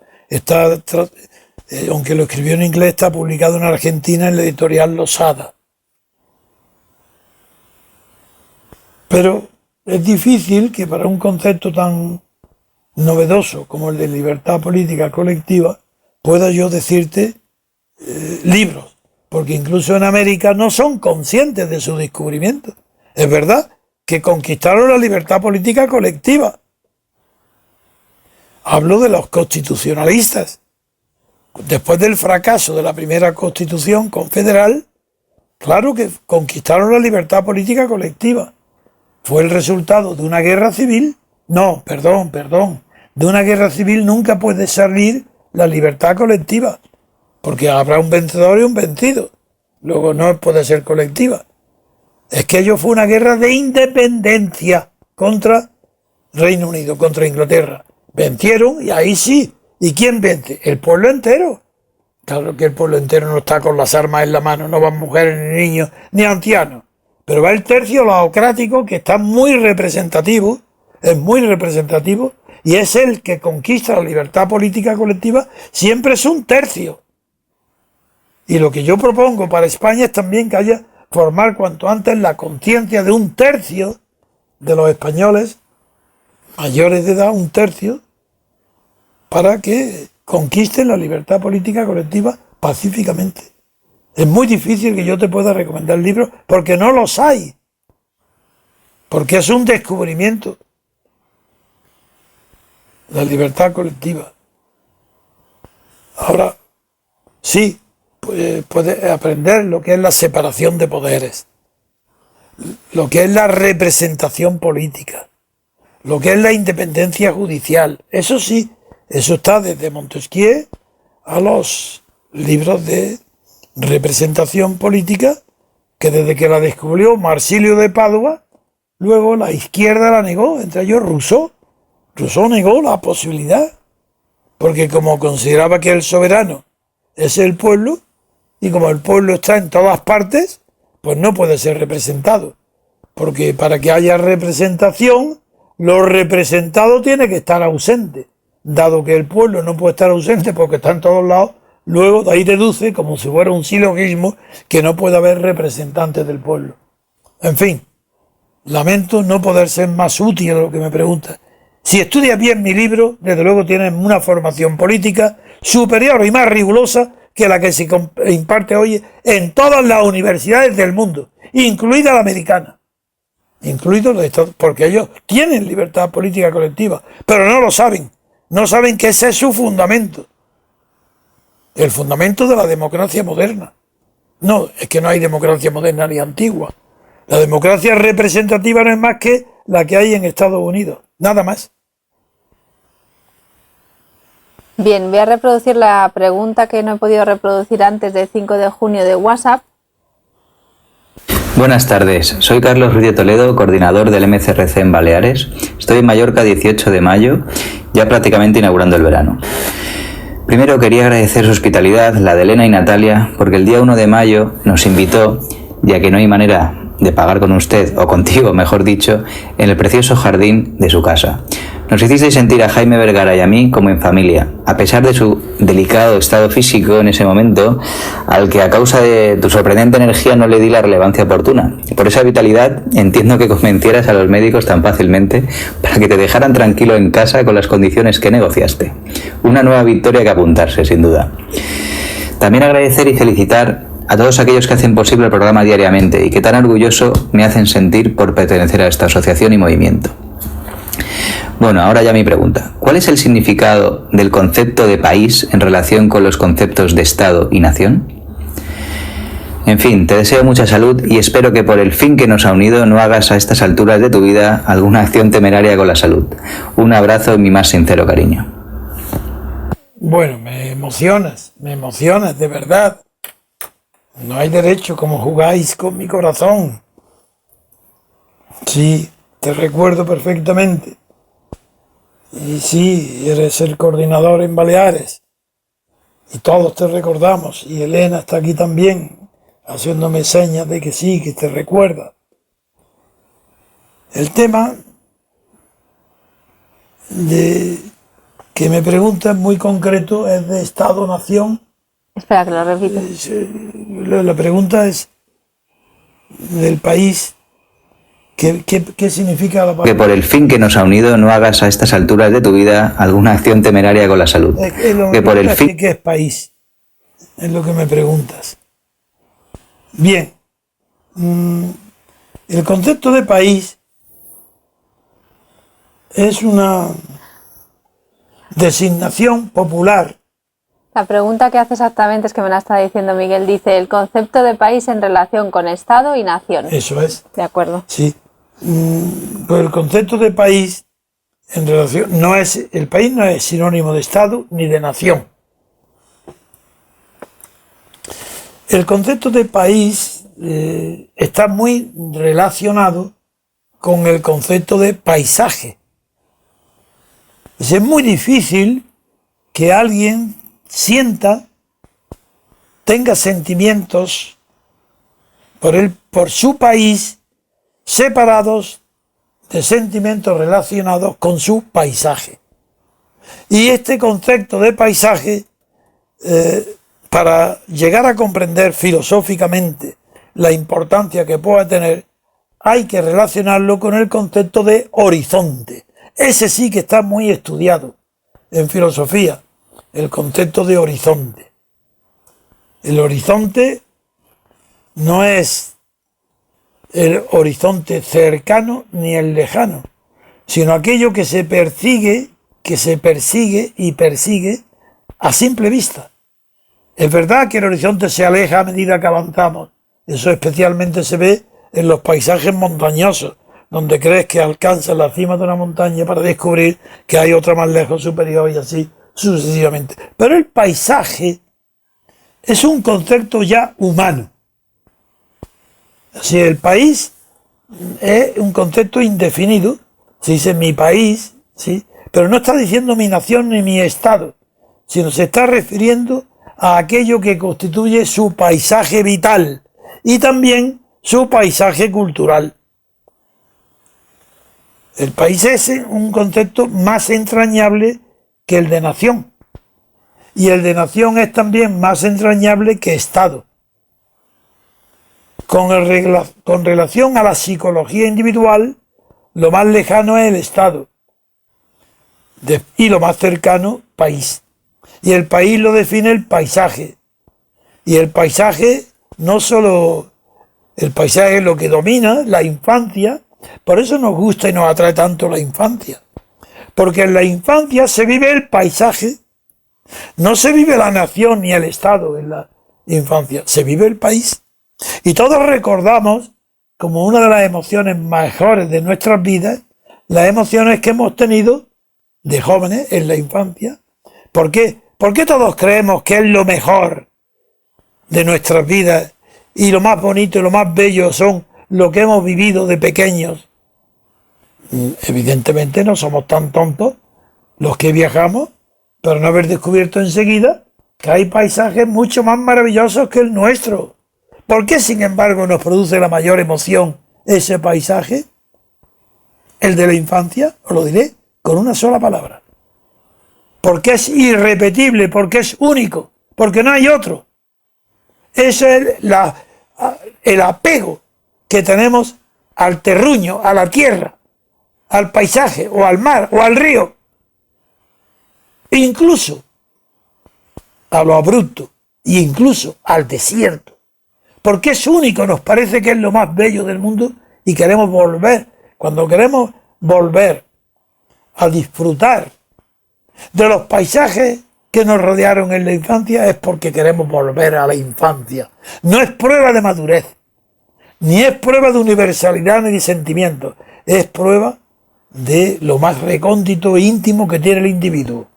Aunque lo escribió en inglés, está publicado en Argentina en la editorial Losada. Pero es difícil que para un concepto tan novedoso como el de libertad política colectiva pueda yo decirte libros, porque incluso en América no son conscientes de su descubrimiento. Es verdad que conquistaron la libertad política colectiva. Hablo de los constitucionalistas. Después del fracaso de la primera constitución confederal, claro que conquistaron la libertad política colectiva. Fue el resultado de una guerra civil. No, perdón. De una guerra civil nunca puede salir la libertad colectiva, porque habrá un vencedor y un vencido. Luego no puede ser colectiva. Es que ello fue una guerra de independencia contra Reino Unido, contra Inglaterra. Vencieron y ahí sí. ¿Y quién vence? El pueblo entero. Claro que el pueblo entero no está con las armas en la mano, no van mujeres, ni niños, ni ancianos. Pero va el tercio laocrático, que está muy representativo, es muy representativo, y es el que conquista la libertad política colectiva, siempre es un tercio. Y lo que yo propongo para España es también que haya formar cuanto antes la conciencia de un tercio de los españoles mayores de edad, un tercio, para que conquisten la libertad política colectiva pacíficamente. Es muy difícil que yo te pueda recomendar libros porque no los hay, porque es un descubrimiento, la libertad colectiva. Ahora, sí, puedes aprender lo que es la separación de poderes, lo que es la representación política, lo que es la independencia judicial. Eso sí, eso está desde Montesquieu a los libros de representación política, que desde que la descubrió Marsilio de Padua, luego la izquierda la negó, entre ellos Rousseau. Rousseau negó la posibilidad, porque como consideraba que el soberano es el pueblo, y como el pueblo está en todas partes, pues no puede ser representado, porque para que haya representación, lo representado tiene que estar ausente. Dado que el pueblo no puede estar ausente porque está en todos lados, luego de ahí deduce, como si fuera un silogismo, que no puede haber representantes del pueblo. En fin, lamento no poder ser más útil a lo que me preguntas. Si estudias bien mi libro, desde luego tienes una formación política superior y más rigurosa que la que se imparte hoy en todas las universidades del mundo, incluida la americana, incluidos los Estados, porque ellos tienen libertad política colectiva, pero no lo saben. No saben que ese es su fundamento. El fundamento de la democracia moderna. No, es que no hay democracia moderna ni antigua. La democracia representativa no es más que la que hay en Estados Unidos. Nada más. Bien, voy a reproducir la pregunta que no he podido reproducir antes del 5 de junio de WhatsApp. Buenas tardes, soy Carlos Ruiz de Toledo, coordinador del MCRC en Baleares. Estoy en Mallorca 18 de mayo, ya prácticamente inaugurando el verano. Primero quería agradecer su hospitalidad, la de Elena y Natalia, porque el día 1 de mayo nos invitó, ya que no hay manera de pagar con usted, o contigo mejor dicho, en el precioso jardín de su casa. Nos hicisteis sentir a Jaime Vergara y a mí como en familia, a pesar de su delicado estado físico en ese momento, al que a causa de tu sorprendente energía no le di la relevancia oportuna. Por esa vitalidad entiendo que convencieras a los médicos tan fácilmente para que te dejaran tranquilo en casa con las condiciones que negociaste. Una nueva victoria que apuntarse, sin duda. También agradecer y felicitar a todos aquellos que hacen posible el programa diariamente y que tan orgulloso me hacen sentir por pertenecer a esta asociación y movimiento. Bueno, ahora ya mi pregunta. ¿Cuál es el significado del concepto de país en relación con los conceptos de Estado y nación? En fin, te deseo mucha salud y espero que por el fin que nos ha unido no hagas a estas alturas de tu vida alguna acción temeraria con la salud. Un abrazo y mi más sincero cariño. Bueno, me emocionas, de verdad. No hay derecho como jugáis con mi corazón. Sí, te recuerdo perfectamente. Y sí, eres el coordinador en Baleares. Y todos te recordamos. Y Elena está aquí también, haciéndome señas de que sí, que te recuerda. El tema de que me preguntas muy concreto es de Estado-Nación. Espera, que lo repito. La pregunta es del país. ¿Qué significa la palabra? Que por el fin que nos ha unido no hagas a estas alturas de tu vida alguna acción temeraria con la salud. Que por el fin... ¿Qué es país? Es lo que me preguntas. Bien. El concepto de país es una designación popular. La pregunta que hace exactamente es que me la está diciendo Miguel. Dice, el concepto de país en relación con Estado y nación. Eso es. De acuerdo. Sí. Pues el concepto de país en relación el país no es sinónimo de Estado ni de nación. El concepto de país está muy relacionado con el concepto de paisaje. Es muy difícil que alguien tenga sentimientos por su país separados de sentimientos relacionados con su paisaje. Y este concepto de paisaje, para llegar a comprender filosóficamente la importancia que pueda tener, hay que relacionarlo con el concepto de horizonte. Ese sí que está muy estudiado en filosofía, el concepto de horizonte. El horizonte no es el horizonte cercano ni el lejano, sino aquello que se persigue y persigue a simple vista. Es verdad que el horizonte se aleja a medida que avanzamos. Eso especialmente se ve en los paisajes montañosos, donde crees que alcanzas la cima de una montaña para descubrir que hay otra más lejos, superior, y así sucesivamente. Pero el paisaje es un concepto ya humano. Si el país es un concepto indefinido, se dice mi país, ¿sí? Pero no está diciendo mi nación ni mi estado, sino se está refiriendo a aquello que constituye su paisaje vital y también su paisaje cultural. El país es un concepto más entrañable que el de nación, y el de nación es también más entrañable que estado. Con relación a la psicología individual, lo más lejano es el Estado y lo más cercano, país. Y el país lo define el paisaje. Y el paisaje, no solo el paisaje es lo que domina, la infancia, por eso nos gusta y nos atrae tanto la infancia. Porque en la infancia se vive el paisaje, no se vive la nación ni el Estado en la infancia, se vive el país. Y todos recordamos, como una de las emociones mejores de nuestras vidas, las emociones que hemos tenido de jóvenes en la infancia. ¿Por qué? ¿Por qué todos creemos que es lo mejor de nuestras vidas y lo más bonito y lo más bello son lo que hemos vivido de pequeños? Evidentemente no somos tan tontos los que viajamos, pero no haber descubierto enseguida que hay paisajes mucho más maravillosos que el nuestro. ¿Por qué, sin embargo, nos produce la mayor emoción ese paisaje? El de la infancia, os lo diré con una sola palabra. Porque es irrepetible, porque es único, porque no hay otro. Ese es el apego que tenemos al terruño, a la tierra, al paisaje, o al mar, o al río. Incluso a lo abrupto, e incluso al desierto. Porque es único, nos parece que es lo más bello del mundo y queremos volver. Cuando queremos volver a disfrutar de los paisajes que nos rodearon en la infancia es porque queremos volver a la infancia. No es prueba de madurez, ni es prueba de universalidad ni de sentimiento, es prueba de lo más recóndito e íntimo que tiene el individuo.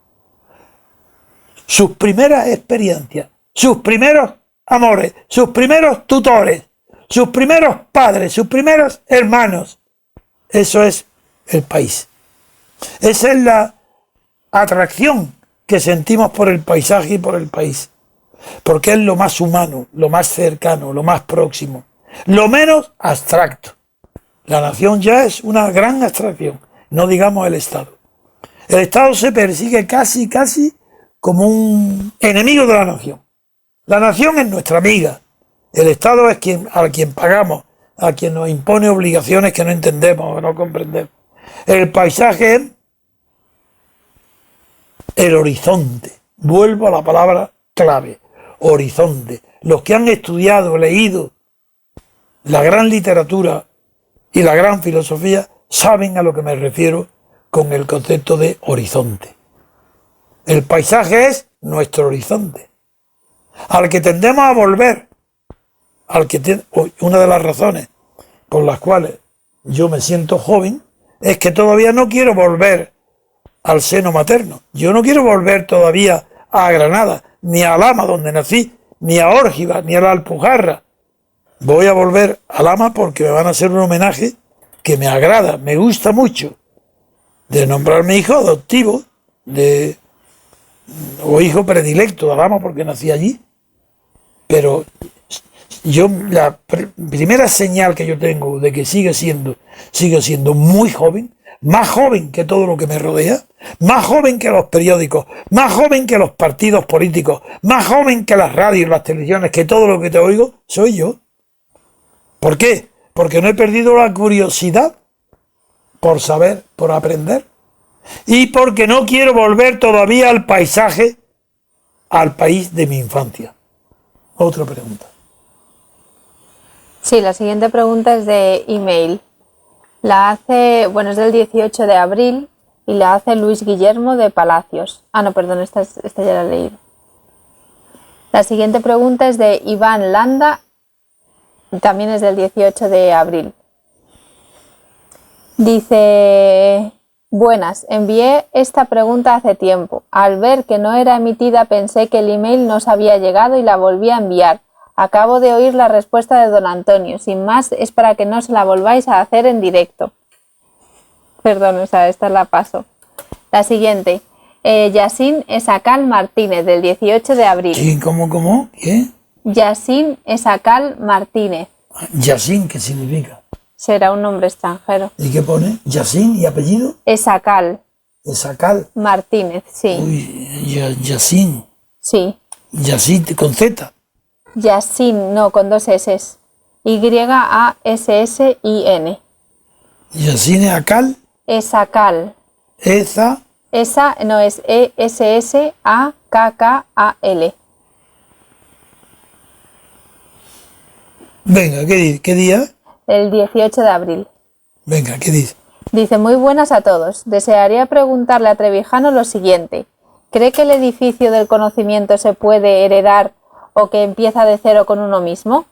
sus primeras experiencias, sus primeros amores, sus primeros tutores, sus primeros padres, sus primeros hermanos. Eso es el país. Esa es la atracción que sentimos por el paisaje y por el país. Porque es lo más humano, lo más cercano, lo más próximo, lo menos abstracto. La nación ya es una gran abstracción, no digamos el Estado. El Estado se persigue casi como un enemigo de la nación. La nación es nuestra amiga. El Estado es a quien pagamos, a quien nos impone obligaciones que no entendemos o no comprendemos. El paisaje es el horizonte. Vuelvo a la palabra clave, horizonte. Los que han estudiado, leído la gran literatura y la gran filosofía saben a lo que me refiero con el concepto de horizonte. El paisaje es nuestro horizonte, al que tendemos a volver, una de las razones por las cuales yo me siento joven es que todavía no quiero volver al seno materno. Yo no quiero volver todavía a Granada, ni a Lama donde nací, ni a Órgiva, ni a la Alpujarra. Voy a volver a Lama porque me van a hacer un homenaje que me agrada, me gusta mucho, de nombrar mi hijo adoptivo, o hijo predilecto de Lama porque nací allí. Pero la primera señal que yo tengo de que sigue siendo muy joven, más joven que todo lo que me rodea, más joven que los periódicos, más joven que los partidos políticos, más joven que las radios, las televisiones, que todo lo que te oigo, soy yo. ¿Por qué? Porque no he perdido la curiosidad por saber, por aprender, y porque no quiero volver todavía al paisaje, al país de mi infancia. Otra pregunta. Sí, la siguiente pregunta es de email. Es del 18 de abril y la hace Luis Guillermo de Palacios. No, perdón, esta ya la he leído. La siguiente pregunta es de Iván Landa, también es del 18 de abril. Dice: buenas, envié esta pregunta hace tiempo. Al ver que no era emitida pensé que el email no se había llegado y la volví a enviar. Acabo de oír la respuesta de don Antonio. Sin más, es para que no se la volváis a hacer en directo. Perdón, esta la paso. La siguiente. Yassin Esacal Martínez, del 18 de abril. ¿Sí? ¿Cómo? ¿Qué? Yassin Esacal Martínez. Yassin, ¿qué significa? Será un nombre extranjero. ¿Y qué pone? ¿Yassin y apellido? Esacal. Esacal. Martínez, sí. Uy, Yassin. Sí. Yassin con Z. Yassin, no, con dos S. Y-A-S-S-I-N. Yassin Esacal. Esacal. Esa no es E-S-S-A-K-K-A-L. Venga, ¿qué día? El 18 de abril. Venga, ¿qué dice? Dice: muy buenas a todos. Desearía preguntarle a Trevijano lo siguiente. ¿Cree que el edificio del conocimiento se puede heredar o que empieza de cero con uno mismo?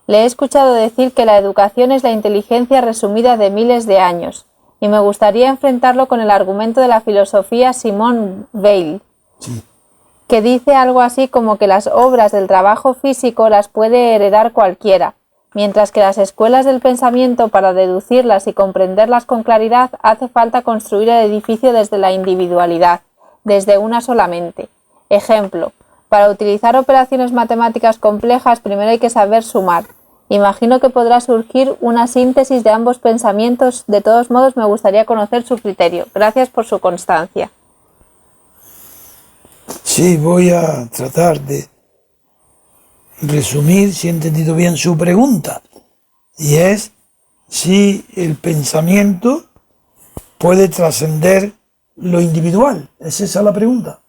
Le he escuchado decir que la educación es la inteligencia resumida de miles de años, y me gustaría enfrentarlo con el argumento de la filosofía Simone Weil, sí, que dice algo así como que las obras del trabajo físico las puede heredar cualquiera, mientras que las escuelas del pensamiento, para deducirlas y comprenderlas con claridad, hace falta construir el edificio desde la individualidad, desde una sola mente. Ejemplo: para utilizar operaciones matemáticas complejas primero hay que saber sumar. Imagino que podrá surgir una síntesis de ambos pensamientos. De todos modos, me gustaría conocer su criterio. Gracias por su constancia. Sí, voy a tratar de resumir, si he entendido bien su pregunta. Y es si el pensamiento puede trascender lo individual. ¿Es esa la pregunta?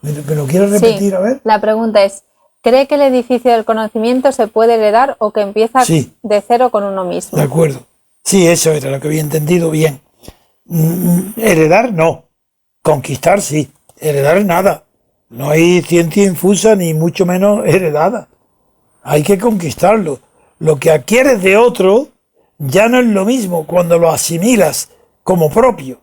¿Me lo quieres repetir? Sí, a ver. La pregunta es: ¿cree que el edificio del conocimiento se puede heredar o que empieza de cero con uno mismo? De acuerdo. Sí, eso era lo que había entendido bien. Heredar no. Conquistar sí. Heredar nada. No hay ciencia infusa ni mucho menos heredada. Hay que conquistarlo. Lo que adquieres de otro ya no es lo mismo cuando lo asimilas como propio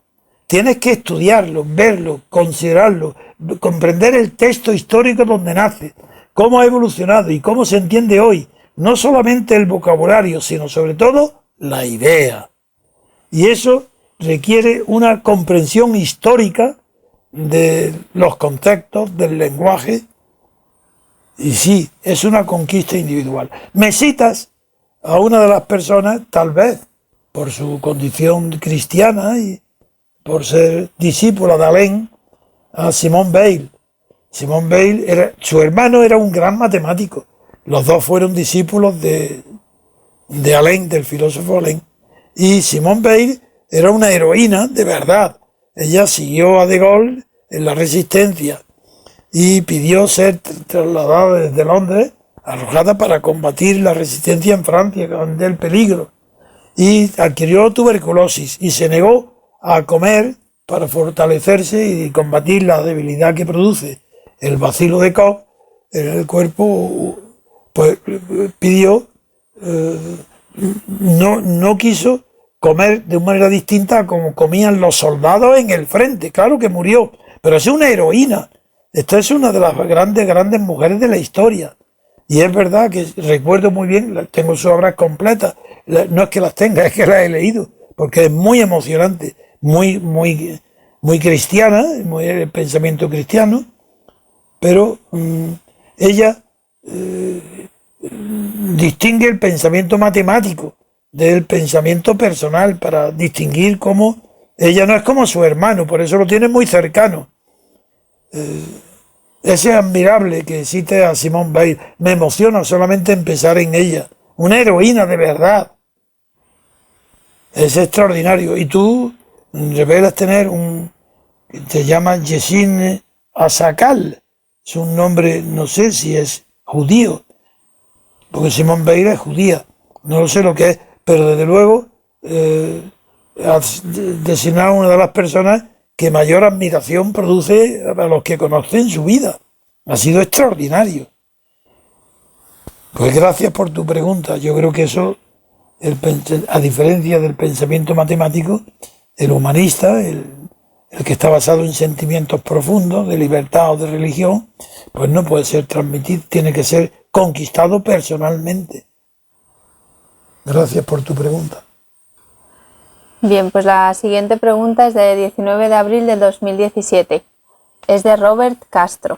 tienes que estudiarlo, verlo, considerarlo, comprender el texto histórico donde nace, cómo ha evolucionado y cómo se entiende hoy, no solamente el vocabulario, sino sobre todo la idea. Y eso requiere una comprensión histórica de los conceptos, del lenguaje, y sí, es una conquista individual. Me citas a una de las personas, tal vez, por su condición cristiana y por ser discípula de Alain, a Simone Weil. Simone Weil, su hermano era un gran matemático. Los dos fueron discípulos de Alain, del filósofo Alain. Y Simone Weil era una heroína de verdad. Ella siguió a De Gaulle en la resistencia y pidió ser trasladada desde Londres, arrojada para combatir la resistencia en Francia, donde el peligro. Y adquirió tuberculosis y se negó a comer para fortalecerse y combatir la debilidad que produce el bacilo de Koch en el cuerpo. Pues pidió, no quiso comer de una manera distinta a como comían los soldados en el frente. Claro que murió, pero es una heroína. Esta es una de las grandes mujeres de la historia. Y es verdad que recuerdo muy bien, tengo sus obras completas. No es que las tenga, es que las he leído, porque es muy emocionante, muy cristiana, muy el pensamiento cristiano, pero ella distingue el pensamiento matemático del pensamiento personal para distinguir cómo ella no es como su hermano, por eso lo tiene muy cercano. Es admirable que cite a Simone Weil. Me emociona solamente empezar en ella. Una heroína de verdad. Es extraordinario. Y tú revelas tener te llama Yesin Asakal. Es un nombre, no sé si es judío, porque Simone Weil es judía. No lo sé lo que es, pero desde luego has designado una de las personas que mayor admiración produce a los que conocen su vida. Ha sido extraordinario. Pues gracias por tu pregunta. Yo creo que eso, a diferencia del pensamiento matemático, el humanista, el que está basado en sentimientos profundos, de libertad o de religión, pues no puede ser transmitido, tiene que ser conquistado personalmente. Gracias por tu pregunta. Bien, pues la siguiente pregunta es de 19 de abril de 2017. Es de Robert Castro.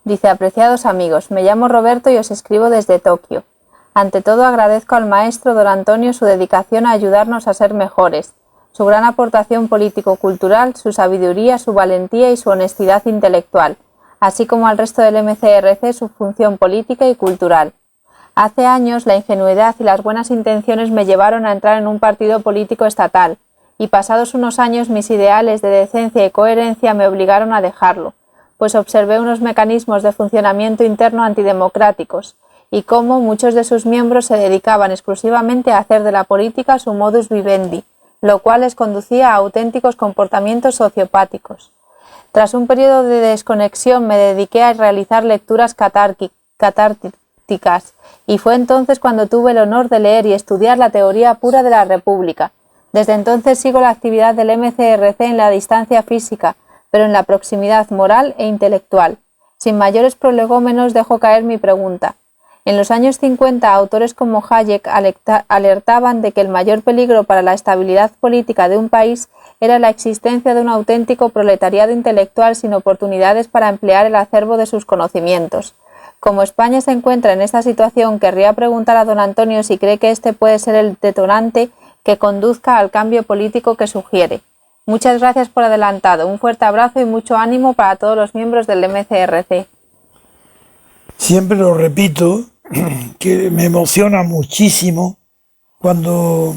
Dice: apreciados amigos, me llamo Roberto y os escribo desde Tokio. Ante todo agradezco al maestro don Antonio su dedicación a ayudarnos a ser mejores, su gran aportación político-cultural, su sabiduría, su valentía y su honestidad intelectual, así como al resto del MCRC su función política y cultural. Hace años la ingenuidad y las buenas intenciones me llevaron a entrar en un partido político estatal, y pasados unos años mis ideales de decencia y coherencia me obligaron a dejarlo, pues observé unos mecanismos de funcionamiento interno antidemocráticos, y cómo muchos de sus miembros se dedicaban exclusivamente a hacer de la política su modus vivendi, lo cual les conducía a auténticos comportamientos sociopáticos. Tras un periodo de desconexión me dediqué a realizar lecturas catárticas, y fue entonces cuando tuve el honor de leer y estudiar la teoría pura de la República. Desde entonces sigo la actividad del MCRC en la distancia física, pero en la proximidad moral e intelectual. Sin mayores prolegómenos dejo caer mi pregunta. En los años 50, autores como Hayek alertaban de que el mayor peligro para la estabilidad política de un país era la existencia de un auténtico proletariado intelectual sin oportunidades para emplear el acervo de sus conocimientos. Como España se encuentra en esta situación, querría preguntar a don Antonio si cree que este puede ser el detonante que conduzca al cambio político que sugiere. Muchas gracias por adelantado. Un fuerte abrazo y mucho ánimo para todos los miembros del MCRC. Siempre lo repito, que me emociona muchísimo cuando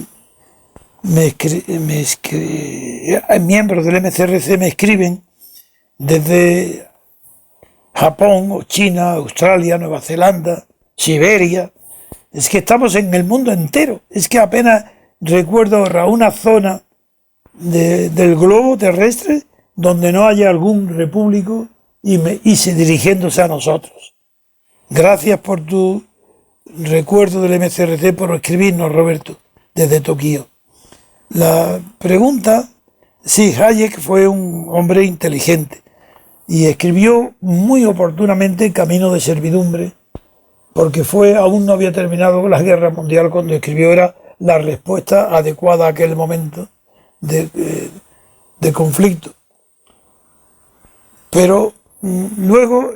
miembros del MCRC me escriben desde Japón o China, Australia, Nueva Zelanda, Siberia. Es que estamos en el mundo entero. Es que apenas recuerdo una zona del globo terrestre donde no haya algún repúblico y dirigiéndose a nosotros. Gracias por tu recuerdo del MCRC, por escribirnos, Roberto, desde Tokio. La pregunta Sí, Hayek fue un hombre inteligente y escribió muy oportunamente Camino de servidumbre, porque aún no había terminado la guerra mundial cuando escribió, era la respuesta adecuada a aquel momento de conflicto. Pero luego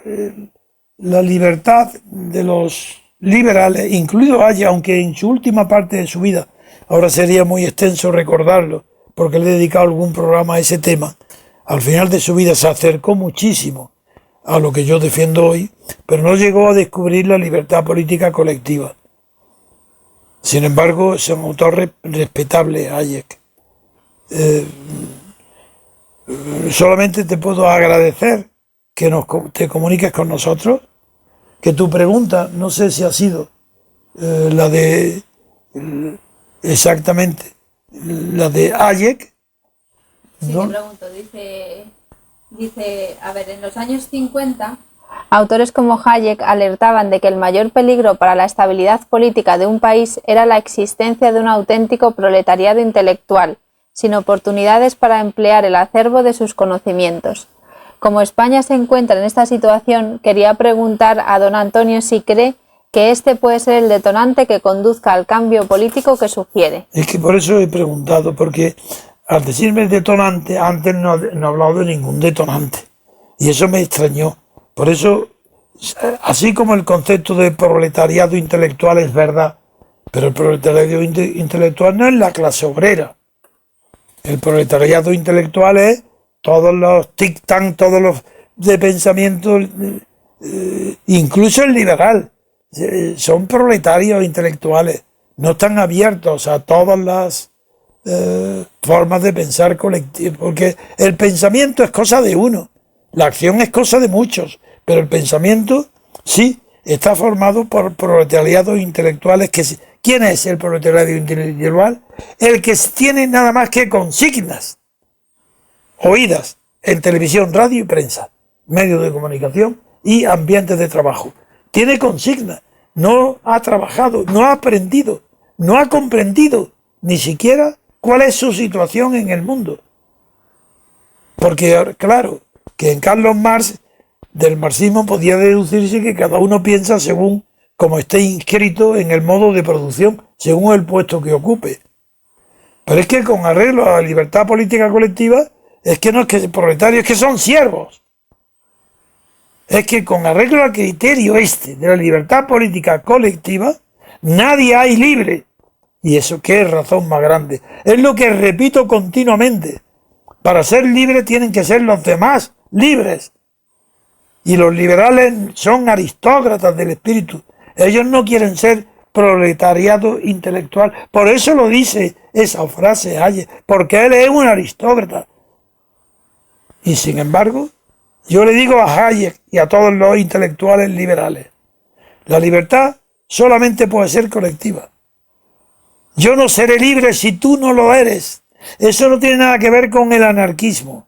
la libertad de los liberales, incluido Hayek, aunque en su última parte de su vida, ahora sería muy extenso recordarlo, porque le he dedicado algún programa a ese tema, al final de su vida se acercó muchísimo a lo que yo defiendo hoy, pero no llegó a descubrir la libertad política colectiva. Sin embargo, es un autor respetable, Hayek. Solamente te puedo agradecer que te comuniques con nosotros, que tu pregunta, no sé si ha sido la de exactamente la de Hayek. Sí, ¿no? Te pregunto, dice, a ver, en los años 50, autores como Hayek alertaban de que el mayor peligro para la estabilidad política de un país era la existencia de un auténtico proletariado intelectual, sin oportunidades para emplear el acervo de sus conocimientos. Como España se encuentra en esta situación, quería preguntar a don Antonio si cree que este puede ser el detonante que conduzca al cambio político que sugiere. Es que por eso he preguntado, porque al decirme detonante, antes no he hablado de ningún detonante, y eso me extrañó. Por eso, así como el concepto de proletariado intelectual es verdad, pero el proletariado intelectual no es la clase obrera. El proletariado intelectual es todos los tic-tac, todos los de pensamiento, incluso el liberal, son proletarios intelectuales, no están abiertos a todas las formas de pensar colectivo, porque el pensamiento es cosa de uno, la acción es cosa de muchos, pero el pensamiento sí está formado por proletariados intelectuales. ¿Quién es el proletariado intelectual? El que tiene nada más que consignas oídas en televisión, radio y prensa, medios de comunicación y ambientes de trabajo. Tiene consignas, no ha trabajado, no ha aprendido, no ha comprendido ni siquiera cuál es su situación en el mundo. Porque claro, que en Carlos Marx, del marxismo podía deducirse que cada uno piensa según como esté inscrito en el modo de producción, según el puesto que ocupe. Pero es que con arreglo a la libertad política colectiva, es que no es que proletarios, es que son siervos. Es que con arreglo al criterio de la libertad política colectiva, nadie hay libre. Y eso, qué razón más grande. Es lo que repito continuamente. Para ser libres tienen que ser los demás libres. Y los liberales son aristócratas del espíritu. Ellos no quieren ser proletariado intelectual. Por eso lo dice esa frase Hayek, porque él es un aristócrata. Y sin embargo, yo le digo a Hayek y a todos los intelectuales liberales, la libertad solamente puede ser colectiva. Yo no seré libre si tú no lo eres. Eso no tiene nada que ver con el anarquismo.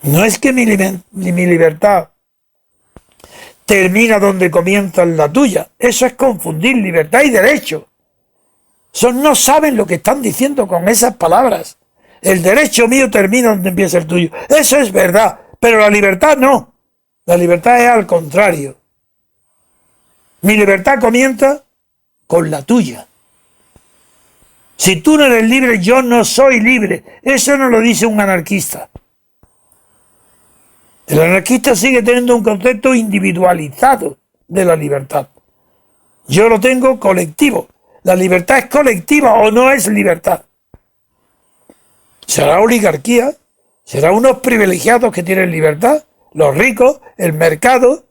No es que mi libertad termina donde comienza la tuya. Eso es confundir libertad y derecho. No saben lo que están diciendo con esas palabras. El derecho mío termina donde empieza el tuyo. Eso es verdad, pero la libertad no. La libertad es al contrario. Mi libertad comienza con la tuya. Si tú no eres libre, yo no soy libre. Eso no lo dice un anarquista. El anarquista sigue teniendo un concepto individualizado de la libertad. Yo lo tengo colectivo. ¿La libertad es colectiva o no es libertad? ¿Será oligarquía? ¿Será unos privilegiados que tienen libertad? ¿Los ricos? ¿El mercado?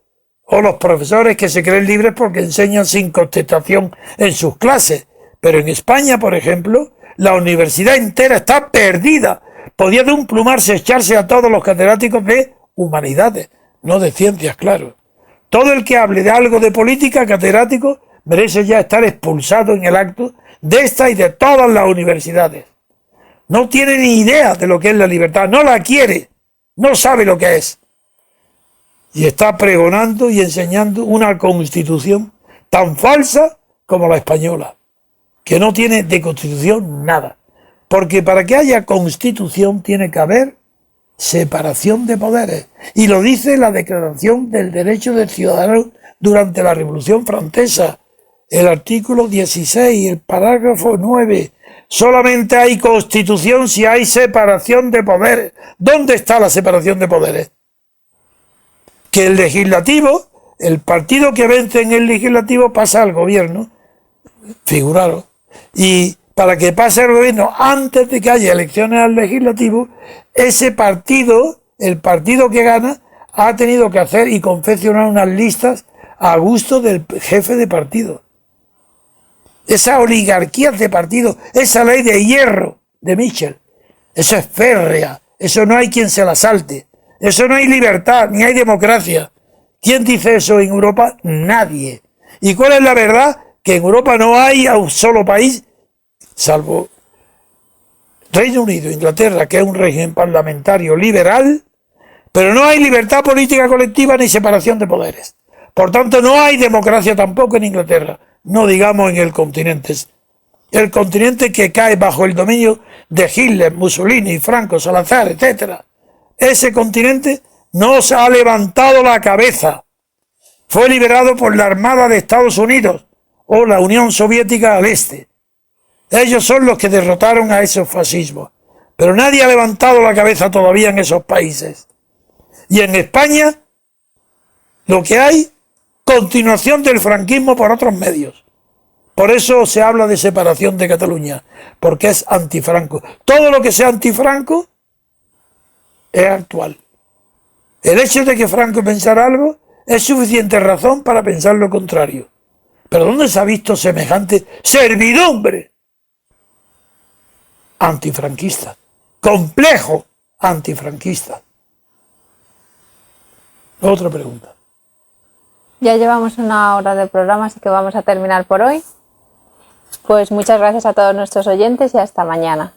¿O los profesores que se creen libres porque enseñan sin contestación en sus clases? Pero en España, por ejemplo, la universidad entera está perdida. Podía de un plumarse echarse a todos los catedráticos de humanidades, no de ciencias, claro. Todo el que hable de algo de política, catedrático, merece ya estar expulsado en el acto de esta y de todas las universidades. No tiene ni idea de lo que es la libertad, no la quiere, no sabe lo que es. Y está pregonando y enseñando una constitución tan falsa como la española, que no tiene de constitución nada. Porque para que haya constitución tiene que haber separación de poderes. Y lo dice la Declaración del Derecho del Ciudadano durante la Revolución Francesa, el artículo 16, el parágrafo 9. Solamente hay constitución si hay separación de poderes. ¿Dónde está la separación de poderes? Que el legislativo, el partido que vence en el legislativo pasa al gobierno, figuraros, y para que pase el gobierno antes de que haya elecciones al legislativo, ese partido, el partido que gana, ha tenido que hacer y confeccionar unas listas a gusto del jefe de partido. Esa oligarquía de partido, esa ley de hierro de Michel, eso es férrea, eso no hay quien se la salte, eso no hay libertad, ni hay democracia. ¿Quién dice eso en Europa? Nadie. ¿Y cuál es la verdad? Que en Europa no hay un solo país, salvo Reino Unido, Inglaterra, que es un régimen parlamentario liberal, pero no hay libertad política colectiva ni separación de poderes. Por tanto, no hay democracia tampoco en Inglaterra, no digamos en el continente. El continente que cae bajo el dominio de Hitler, Mussolini, Franco, Salazar, etc. Ese continente no se ha levantado la cabeza. Fue liberado por la Armada de Estados Unidos o la Unión Soviética al este. Ellos son los que derrotaron a esos fascismos. Pero nadie ha levantado la cabeza todavía en esos países. Y en España, lo que hay, continuación del franquismo por otros medios. Por eso se habla de separación de Cataluña, porque es antifranco. Todo lo que sea antifranco es actual. El hecho de que Franco pensara algo es suficiente razón para pensar lo contrario. Pero ¿dónde se ha visto semejante servidumbre antifranquista? Complejo antifranquista. Otra pregunta. Ya llevamos 1 hora de programa, así que vamos a terminar por hoy. Pues muchas gracias a todos nuestros oyentes y hasta mañana.